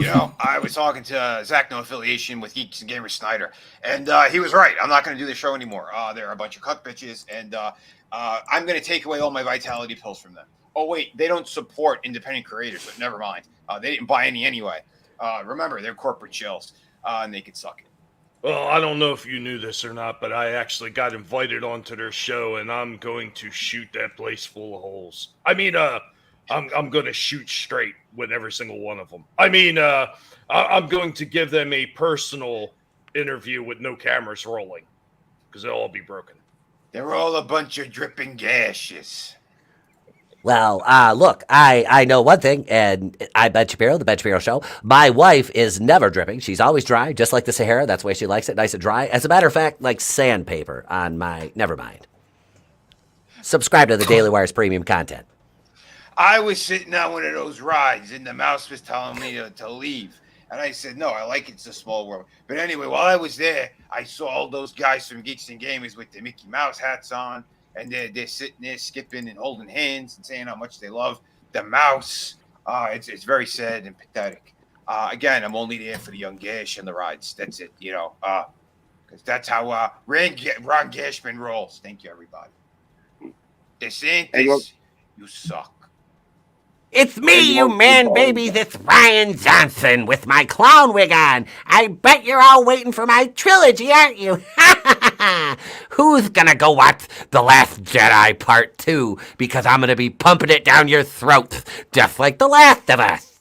You know, I was talking to Zach No Affiliation with Geeks and Gamers Snyder, and he was right. I'm not going to do the show anymore. They're a bunch of cuck bitches, and I'm going to take away all my vitality pills from them. Oh, wait, they don't support independent creators, but never mind. They didn't buy any anyway. Remember, they're corporate chills, and they could suck it. Well, I don't know if you knew this or not, but I actually got invited onto their show, and I'm going to shoot that place full of holes. I mean, I'm going to shoot straight with every single one of them. I mean, I'm going to give them a personal interview with no cameras rolling, because they'll all be broken. They're all a bunch of dripping gashes. Well, look, I know one thing, and I Ben Shapiro, the Ben Shapiro Show. My wife is never dripping. She's always dry, just like the Sahara. That's the way she likes it, nice and dry. As a matter of fact, like sandpaper on my... Never mind. Subscribe to the Daily Wire's premium content. I was sitting on one of those rides, and the mouse was telling me to leave. And I said, no, I like It's a Small World. But anyway, while I was there, I saw all those guys from Geeks and Gamers with the Mickey Mouse hats on. And they're sitting there skipping and holding hands and saying how much they love the mouse. It's very sad and pathetic. Again, I'm only there for the young Gash and the rides. That's it, you know. Because that's how Ron Gashman rolls. Thank you, everybody. DeSantis, you suck. It's me, you man babies. It's Ryan Johnson with my clown wig on. I bet you're all waiting for my trilogy, aren't you? Who's gonna go watch The Last Jedi Part 2? Because I'm gonna be pumping it down your throats, just like The Last of Us.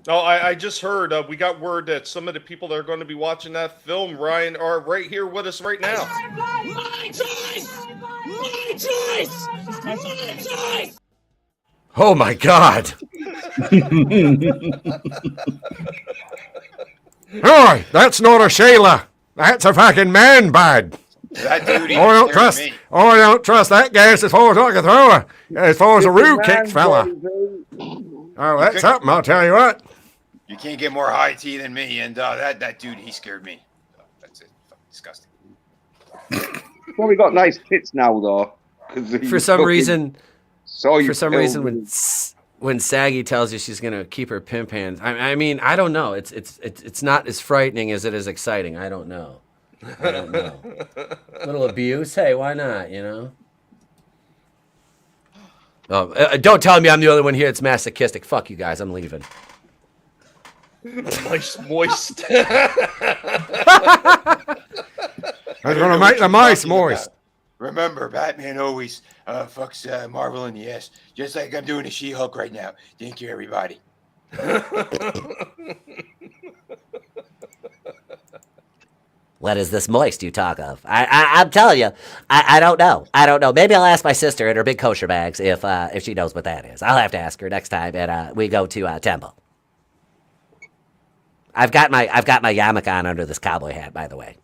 Oh, I just heard. We got word that some of the people that are going to be watching that film, Ryan, are right here with us right now. My choice! My choice! My choice! Oh my God. Oi, that's not a Sheila. That's a fucking man bud. That dude, I don't trust that gas as far as I can throw her. As far as a roo kicks, fella. Oh, that's something, I'll tell you what. You can't get more high tea than me, and that dude, he scared me. That's it. Fucking disgusting. Probably got nice tits now, though. For some reason, when when Saggy tells you she's gonna keep her pimp hands, I mean, I don't know. It's not as frightening as it is exciting. I don't know. Little abuse, hey, why not? You know. Oh, don't tell me I'm the only one here that's masochistic. Fuck you guys. I'm leaving. Nice moist. I'm gonna make the mice moist. Remember, Batman always fucks Marvel in the ass, just like I'm doing to She-Hulk right now. Thank you, everybody. What is this moist you talk of? I'm telling you, I don't know. I don't know. Maybe I'll ask my sister in her big kosher bags if she knows what that is. I'll have to ask her next time and we go to Temple. I've got my yarmulke on under this cowboy hat, by the way.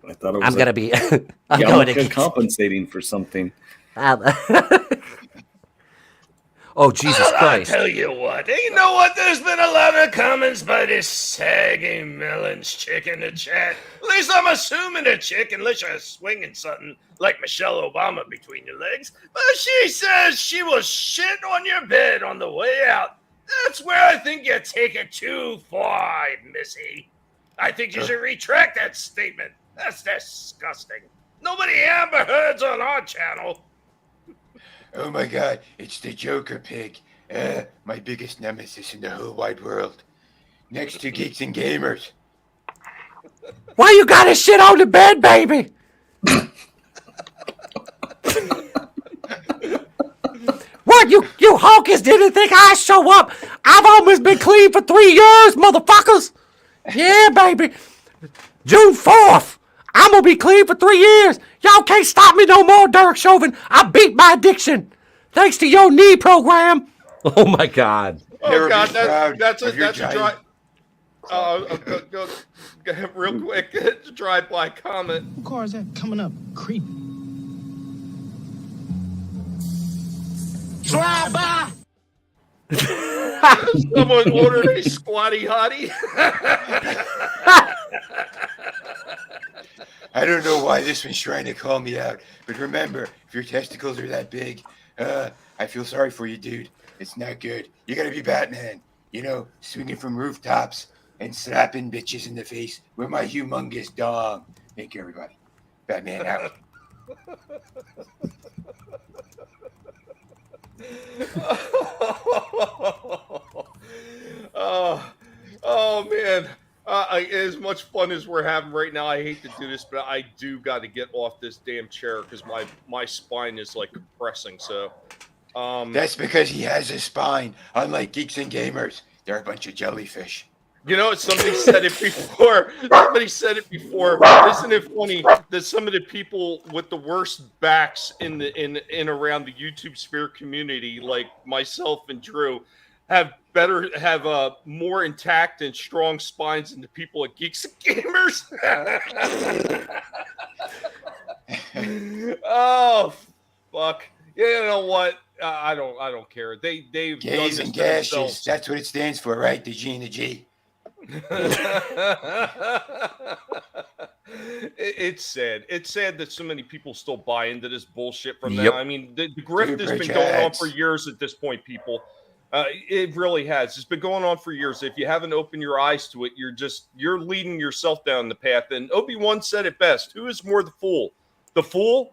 I thought it was I'm gonna be I'm going to compensating for something. Oh, Jesus Christ. I tell you what, you know what? There's been a lot of comments by this saggy melons chick in the chat. At least I'm assuming a chick, unless you're swinging something like Michelle Obama between your legs. But she says she was shit on your bed on the way out. That's where I think you take it too far, Missy. I think you should retract that statement. That's disgusting. Nobody Amber Heards on our channel. Oh my God, it's the Joker Pig. My biggest nemesis in the whole wide world. Next to Geeks and Gamers. Why you gotta shit on the bed, baby? What, you hawkers didn't think I'd show up? I've almost been clean for 3 years, motherfuckers. Yeah, baby. June 4th. I'm gonna be clean for 3 years. Y'all can't stop me no more, Derek Chauvin. I beat my addiction. Thanks to your knee program. Oh my God. Oh God, that's a dry. Go real quick. It's a drive-by comment. What car is that coming up? Creep. Drive-by. Someone ordered a squatty hottie. I don't know why this one's trying to call me out, but remember, if your testicles are that big, I feel sorry for you, dude. It's not good. You gotta be Batman. You know, swinging from rooftops and slapping bitches in the face with my humongous dong. Thank you, everybody. Batman out. Oh man. As much fun as we're having right now, I hate to do this, but I do got to get off this damn chair because my spine is like compressing. So, that's because he has a spine. Unlike Geeks and Gamers, they're a bunch of jellyfish. You know, somebody said it before. Isn't it funny that some of the people with the worst backs in around the YouTube sphere community, like myself and Drew, have more intact and strong spines than the people at Geeks and Gamers? Oh, fuck. Yeah, you know what? I don't care. They've Gays done and this gashes. to themselves. That's what it stands for, right? The G and the G. It's sad. It's sad that so many people still buy into this bullshit from Yep. them. I mean, the grift has been going on for years at this point, people. It really has. It's been going on for years. If you haven't opened your eyes to it, you're leading yourself down the path. And Obi-Wan said it best. Who is more the fool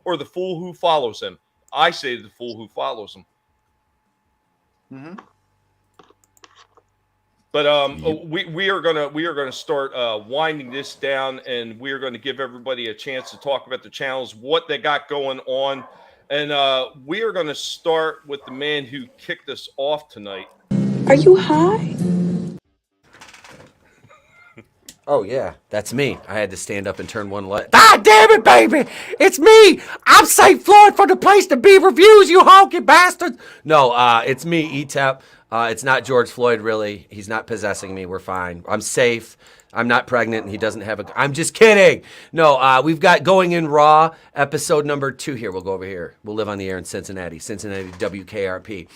or the fool who follows him? I say to the fool who follows him. Mm-hmm. But we are gonna start winding this down, and we are going to give everybody a chance to talk about the channels, what they got going on, and we are going to start with the man who kicked us off tonight. Are you high? Oh, yeah, that's me. I had to stand up and turn one light. Ah, damn it, baby! It's me! I'm St. Floyd from the place to be reviews, you honky bastards! No, it's me, ETEP. It's not George Floyd, really. He's not possessing me. We're fine. I'm safe. I'm not pregnant, and he doesn't have a... I'm just kidding! No, we've got Going in Raw, episode number 2 here. We'll go over here. We'll live on the air in Cincinnati WKRP.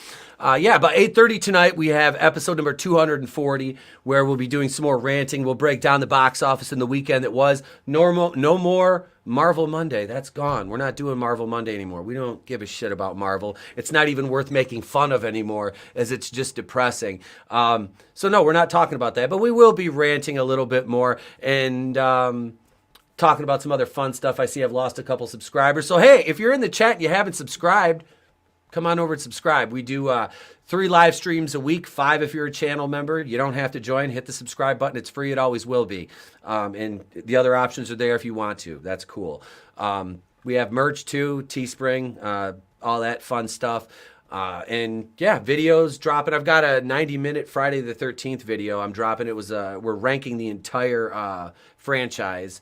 Yeah, about 8:30 tonight, we have episode number 240, where we'll be doing some more ranting. We'll break down the box office in the weekend that was. No more Marvel Monday. That's gone. We're not doing Marvel Monday anymore. We don't give a shit about Marvel. It's not even worth making fun of anymore, as it's just depressing. So no, we're not talking about that, but we will be ranting a little bit more and talking about some other fun stuff. I see I've lost a couple subscribers. So hey, if you're in the chat and you haven't subscribed, come on over and subscribe. We do 3 live streams a week, 5 if you're a channel member. You don't have to join. Hit the subscribe button. It's free. It always will be. And the other options are there if you want to. That's cool. We have merch too, Teespring, all that fun stuff. And yeah, videos dropping. I've got a 90-minute Friday the 13th video I'm dropping. It was we're ranking the entire franchise.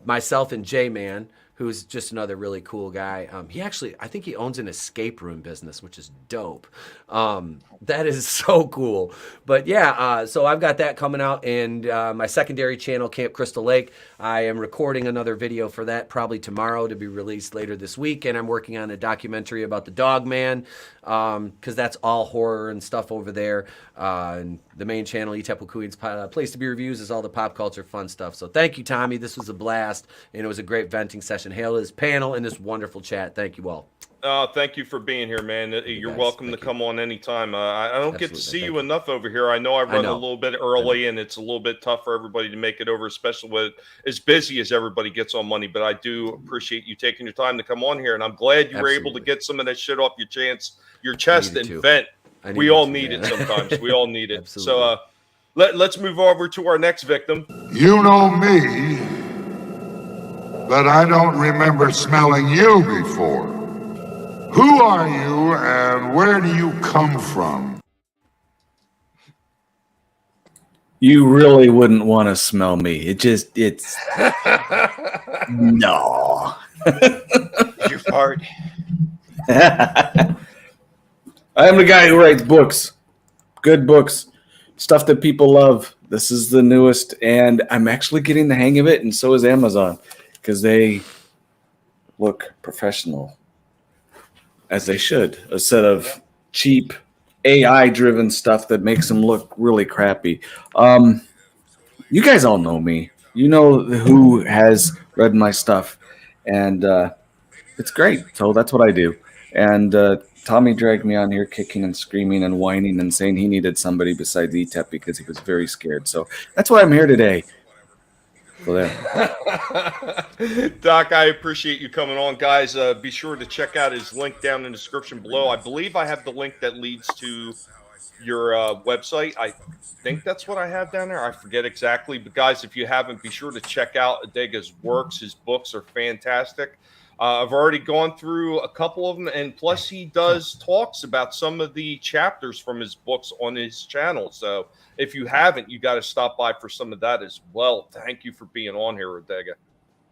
Myself and J-Man, who's just another really cool guy. He actually, I think he owns an escape room business, which is dope. That is so cool. But yeah, so I've got that coming out, and my secondary channel, Camp Crystal Lake, I am recording another video for that probably tomorrow to be released later this week, and I'm working on a documentary about the Dog Man, because that's all horror and stuff over there. And the main channel, Etep Queen's Place to Be Reviews, is all the pop culture fun stuff. So thank you, Tommy. This was a blast, and it was a great venting session. Hail to this panel and this wonderful chat. Thank you all. Thank you for being here, man. You're welcome to come on anytime. I don't get to see you enough over here. I know I run a little bit early, and it's a little bit tough for everybody to make it over, especially with as busy as everybody gets on money. But I do appreciate you taking your time to come on here, and I'm glad you were able to get some of that shit off your chest and vent. We all need it sometimes. We all need it. So let's move over to our next victim. You know me, but I don't remember smelling you before. Who are you and where do you come from? You really wouldn't want to smell me. It's no. You fart. I am the guy who writes books, good books, stuff that people love. This is the newest, and I'm actually getting the hang of it, and so is Amazon, because they look professional, as they should, instead of cheap AI-driven stuff that makes them look really crappy. You guys all know me. You know who has read my stuff, and it's great. So that's what I do. And Tommy dragged me on here kicking and screaming and whining and saying he needed somebody besides ETEP because he was very scared. So that's why I'm here today. So there. Doc, I appreciate you coming on. Guys, be sure to check out his link down in the description below. I believe I have the link that leads to your website. I think that's what I have down there. I forget exactly. But guys, if you haven't, be sure to check out Adega's works. His books are fantastic. I've already gone through a couple of them, and plus he does talks about some of the chapters from his books on his channel. So if you haven't, you got to stop by for some of that as well. Thank you for being on here, Adega.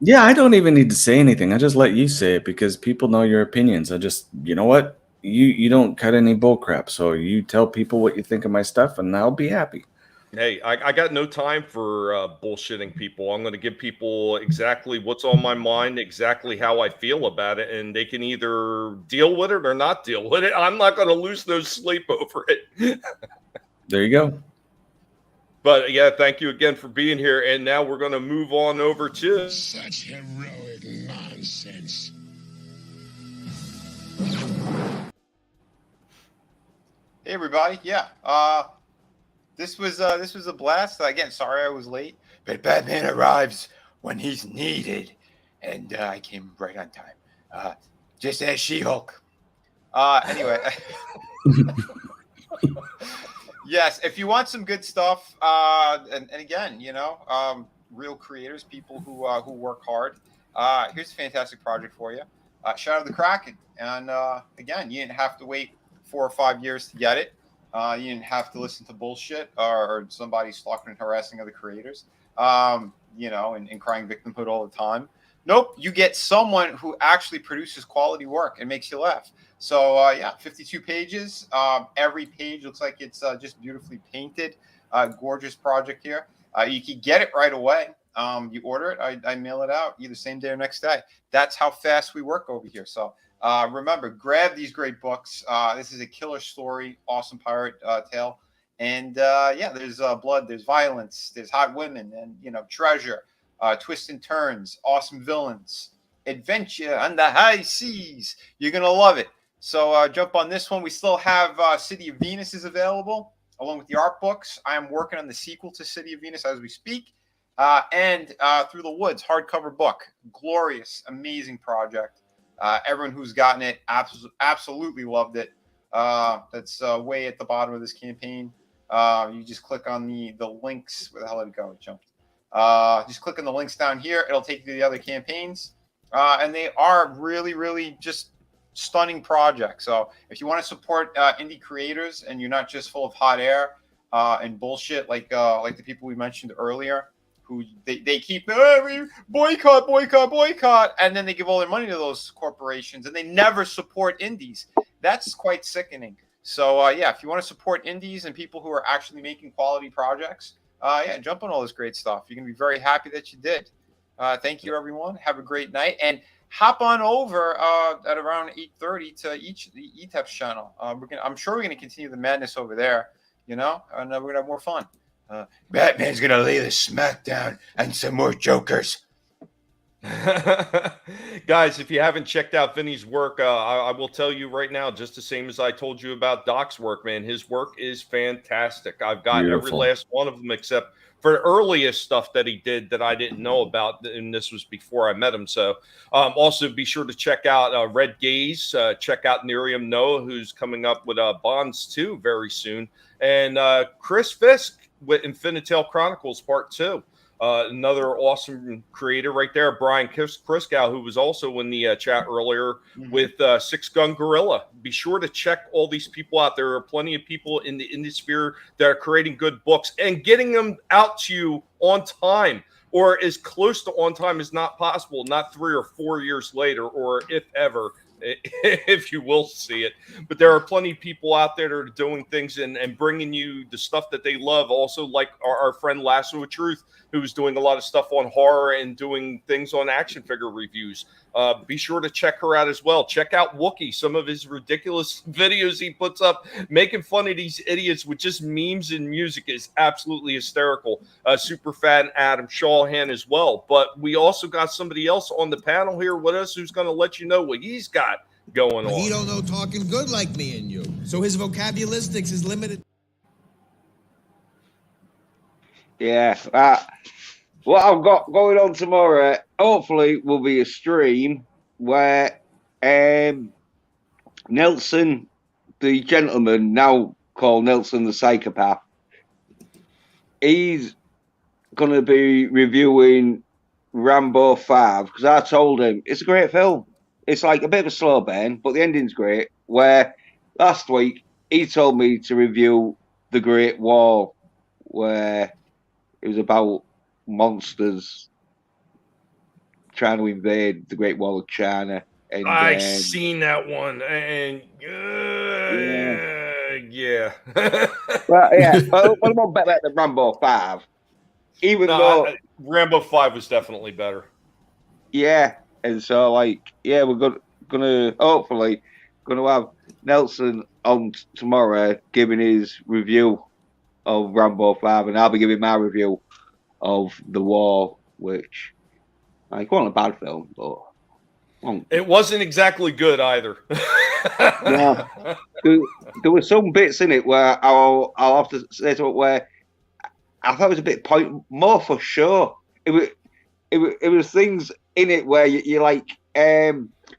Yeah, I don't even need to say anything. I just let you say it because people know your opinions. I just, you know what? You don't cut any bull crap. So you tell people what you think of my stuff, and I'll be happy. Hey, I got no time for bullshitting people. I'm going to give people exactly what's on my mind, exactly how I feel about it, and they can either deal with it or not deal with it. I'm not going to lose no sleep over it. There you go. But yeah, thank you again for being here. And now we're going to move on over to such heroic nonsense. Hey everybody, yeah. This was a blast. Again, sorry I was late, but Batman arrives when he's needed, and I came right on time. Just as She-Hulk. Anyway. Yes, if you want some good stuff, and again, real creators, people who work hard, here's a fantastic project for you. Shadow the Kraken. And again, you didn't have to wait 4 or 5 years to get it. You didn't have to listen to bullshit or somebody stalking and harassing other creators, and crying victimhood all the time. Nope, you get someone who actually produces quality work and makes you laugh. So 52 pages. Every page looks like it's just beautifully painted. Gorgeous project here. You can get it right away. You order it, I mail it out either same day or next day. That's how fast we work over here. So remember, grab these great books. This is a killer story, awesome pirate tale. And there's blood, there's violence, there's hot women, and treasure, twists and turns, awesome villains, adventure on the high seas. You're gonna love it. So jump on this one. We still have City of Venus is available along with the art books. I am working on the sequel to City of Venus as we speak. And Through the Woods hardcover book. Glorious, amazing project. Everyone who's gotten it absolutely loved it. That's way at the bottom of this campaign. You just click on the links. Where the hell did it go? It jumped. Just click on the links down here. It'll take you to the other campaigns. And they are really, really just stunning projects. So if you want to support indie creators and you're not just full of hot air and bullshit like the people we mentioned earlier, who they keep boycott, and then they give all their money to those corporations and they never support indies. That's quite sickening. So if you want to support indies and people who are actually making quality projects, jump on all this great stuff. You're gonna be very happy that you did. Thank you, everyone. Have a great night, and hop on over at around 8:30 to the ETEP's channel. I'm sure we're gonna continue the madness over there, and we're gonna have more fun. Batman's gonna lay the smackdown and some more jokers. Guys, if you haven't checked out Vinny's work, I will tell you right now, just the same as I told you about Doc's work, man, his work is fantastic. I've got every last one of them except for the earliest stuff that he did that I didn't know about, and this was before I met him. So also be sure to check out Red Gaze, check out Nerium Noah, who's coming up with Bonds 2 very soon, and Chris Fisk with Infinitale Chronicles Part 2. Another awesome creator right there, Brian Kriskow, who was also in the chat earlier with Six Gun Gorilla. Be sure to check all these people out. There are plenty of people in the indie that are creating good books and getting them out to you on time, or as close to on time as not possible, not 3 or 4 years later, or if ever, if you will see it. But there are plenty of people out there that are doing things and bringing you the stuff that they love. Also, like our friend Lasso of Truth, who's doing a lot of stuff on horror and doing things on action figure reviews. Be sure to check her out as well. Check out Wookie, some of his ridiculous videos he puts up making fun of these idiots with just memes and music is absolutely hysterical. Superfat and Adam Shawhan as well. But we also got somebody else on the panel here with us who's going to let you know what he's got going on. He don't know talking good like me and you, so his vocabularistics is limited. Yeah, what I've got going on tomorrow, hopefully, will be a stream where Nelson, the gentleman, now called Nelson the Psychopath, he's going to be reviewing Rambo 5, because I told him it's a great film. It's like a bit of a slow burn, but the ending's great, where last week he told me to review The Great Wall, where it was about monsters trying to invade the Great Wall of China. And I've seen that one, and yeah. Well, yeah, but I'm better than Rambo 5. Even though Rambo 5 was definitely better. Yeah, and so we're gonna hopefully gonna have Nelson on tomorrow giving his review of Rambo 5, and I'll be giving my review of The Wall, which it wasn't a bad film, but it wasn't exactly good either. Yeah, there were some bits in it where I'll have to say to it where I thought it was a bit more for show. It was things in it where you like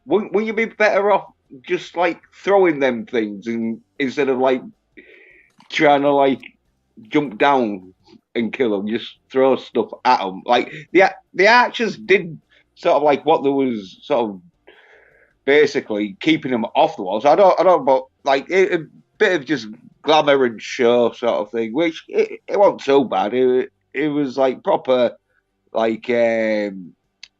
wouldn't you be better off just like throwing them things and instead of like trying to like jump down and kill them, just throw stuff at them? Like the archers did sort of like what there was sort of basically keeping them off the walls. I don't, but like a bit of just glamour and show sort of thing, which it wasn't so bad. It was like proper like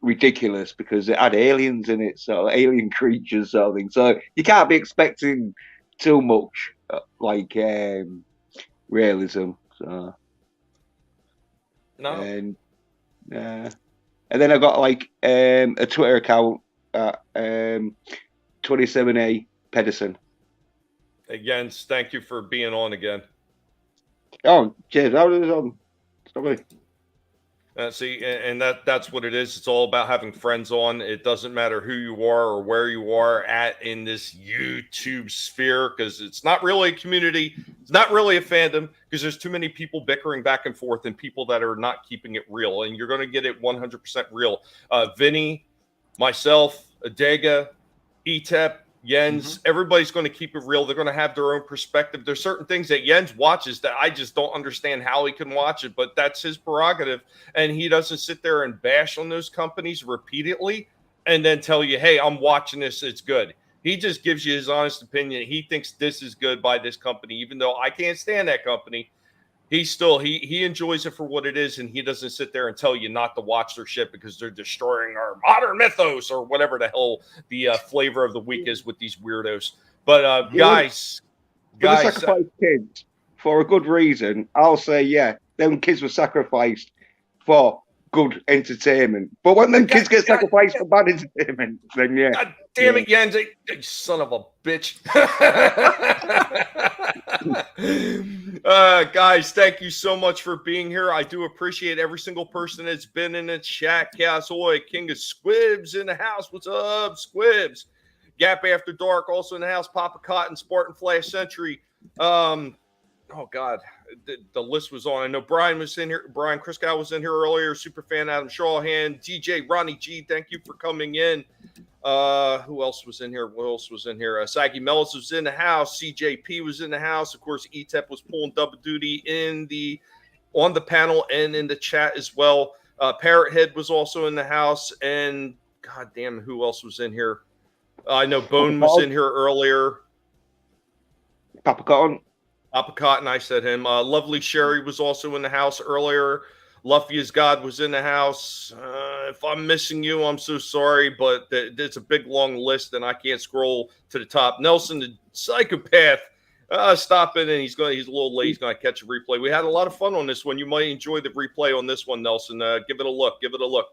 ridiculous because it had aliens in it, so alien creatures sort of thing. So you can't be expecting too much like realism. So no, and then I got like a Twitter account at 27A Pedersen. Again, thank you for being on again. Oh, cheers. I was on. Sorry. See, and that's what it is. It's all about having friends on. It doesn't matter who you are or where you are at in this YouTube sphere, because it's not really a community. It's not really a fandom, because there's too many people bickering back and forth and people that are not keeping it real. And you're going to get it 100% real. Vinny, myself, Adega, Etep, Jens, everybody's going to keep it real. They're going to have their own perspective. There's certain things that Jens watches that I just don't understand how he can watch it, but that's his prerogative. And he doesn't sit there and bash on those companies repeatedly and then tell you, hey, I'm watching this, it's good. He just gives you his honest opinion. He thinks this is good by this company, even though I can't stand that company. He enjoys it for what it is, and he doesn't sit there and tell you not to watch their shit because they're destroying our modern mythos or whatever the hell the flavor of the week is with these weirdos. But guys, sacrifice kids for a good reason. I'll say, yeah, them kids were sacrificed for good entertainment. But when them kids get sacrificed for bad entertainment, then yeah. God damn it, Jens, you son of a bitch. Guys, thank you so much for being here. I do appreciate every single person that's been in the chat. Chaos Oi, King of Squibs in the house. What's up, Squibs? Gap After Dark also in the house. Papa Cotton, Spartan Flash Century. Oh God, the list was on. I know Brian was in here. Brian Kriskow was in here earlier. Super fan Adam Shawhan, DJ Ronnie G. Thank you for coming in. Who else was in here? Saggy Mellis was in the house. CJP was in the house. Of course, ETEP was pulling double duty on the panel and in the chat as well. Parrot Head was also in the house, and God damn, who else was in here? I know Bone was in here earlier. Papa Cotton, I said him. Lovely Sherry was also in the house earlier. Luffy as God was in the house. If I'm missing you, I'm so sorry, but it's a big, long list, and I can't scroll to the top. Nelson, the psychopath, stop it, and he's a little late. He's going to catch a replay. We had a lot of fun on this one. You might enjoy the replay on this one, Nelson. Give it a look.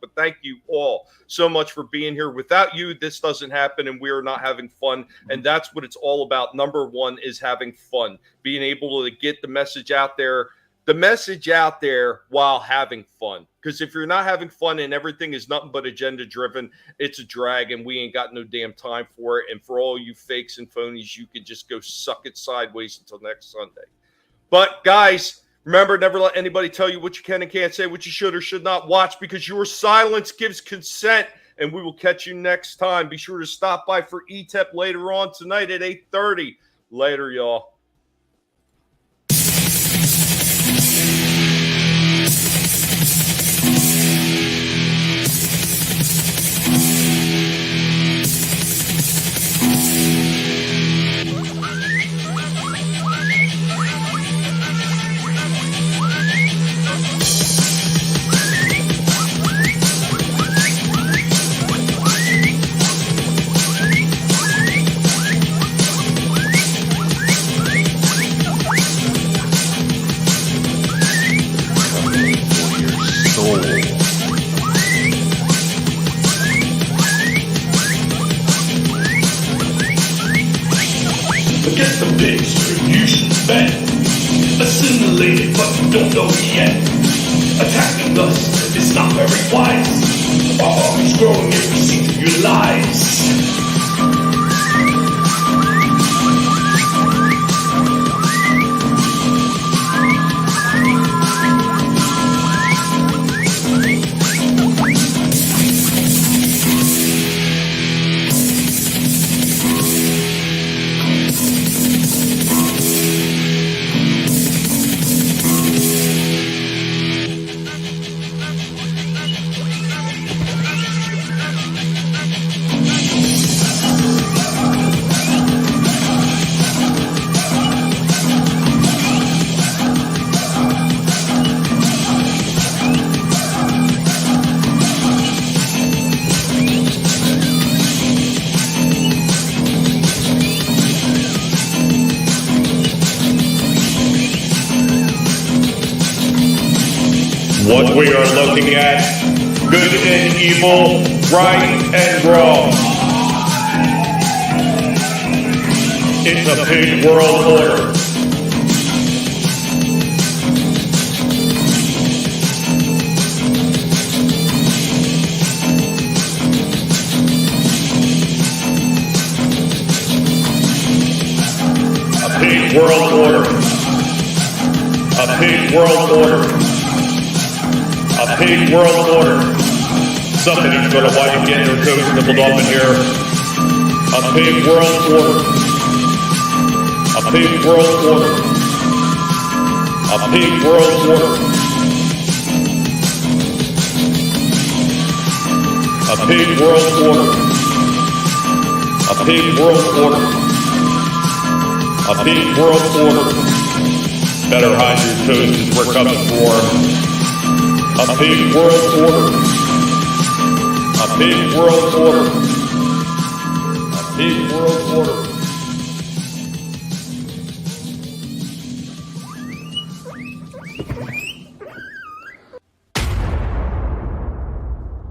But thank you all so much for being here. Without you, this doesn't happen, and we are not having fun, and that's what it's all about. Number one is having fun, being able to get the message out there. While having fun. Because if you're not having fun and everything is nothing but agenda driven, it's a drag, and we ain't got no damn time for it. And for all you fakes and phonies, you could just go suck it sideways until next Sunday. But guys, remember, never let anybody tell you what you can and can't say, what you should or should not watch, because your silence gives consent. And we will catch you next time. Be sure to stop by for ETEP later on tonight at 8:30. Later, y'all. Forget the pigs, you should spend. Assimilated, but you don't know it yet. Attacking us is not very wise. Our army's growing if we see through your lies. What we are looking at, good and evil, right and wrong. It's a pig world order. A pig world order. A pig world order. A pig world order. Somebody's gonna wind up getting their toes nibbled off in here. A pig world order. A pig world order. A pig world order. A pig world order. A pig world order. A pig world order. Better hide your toes as we're coming for. A pig world order. A pig world order. A pig world order.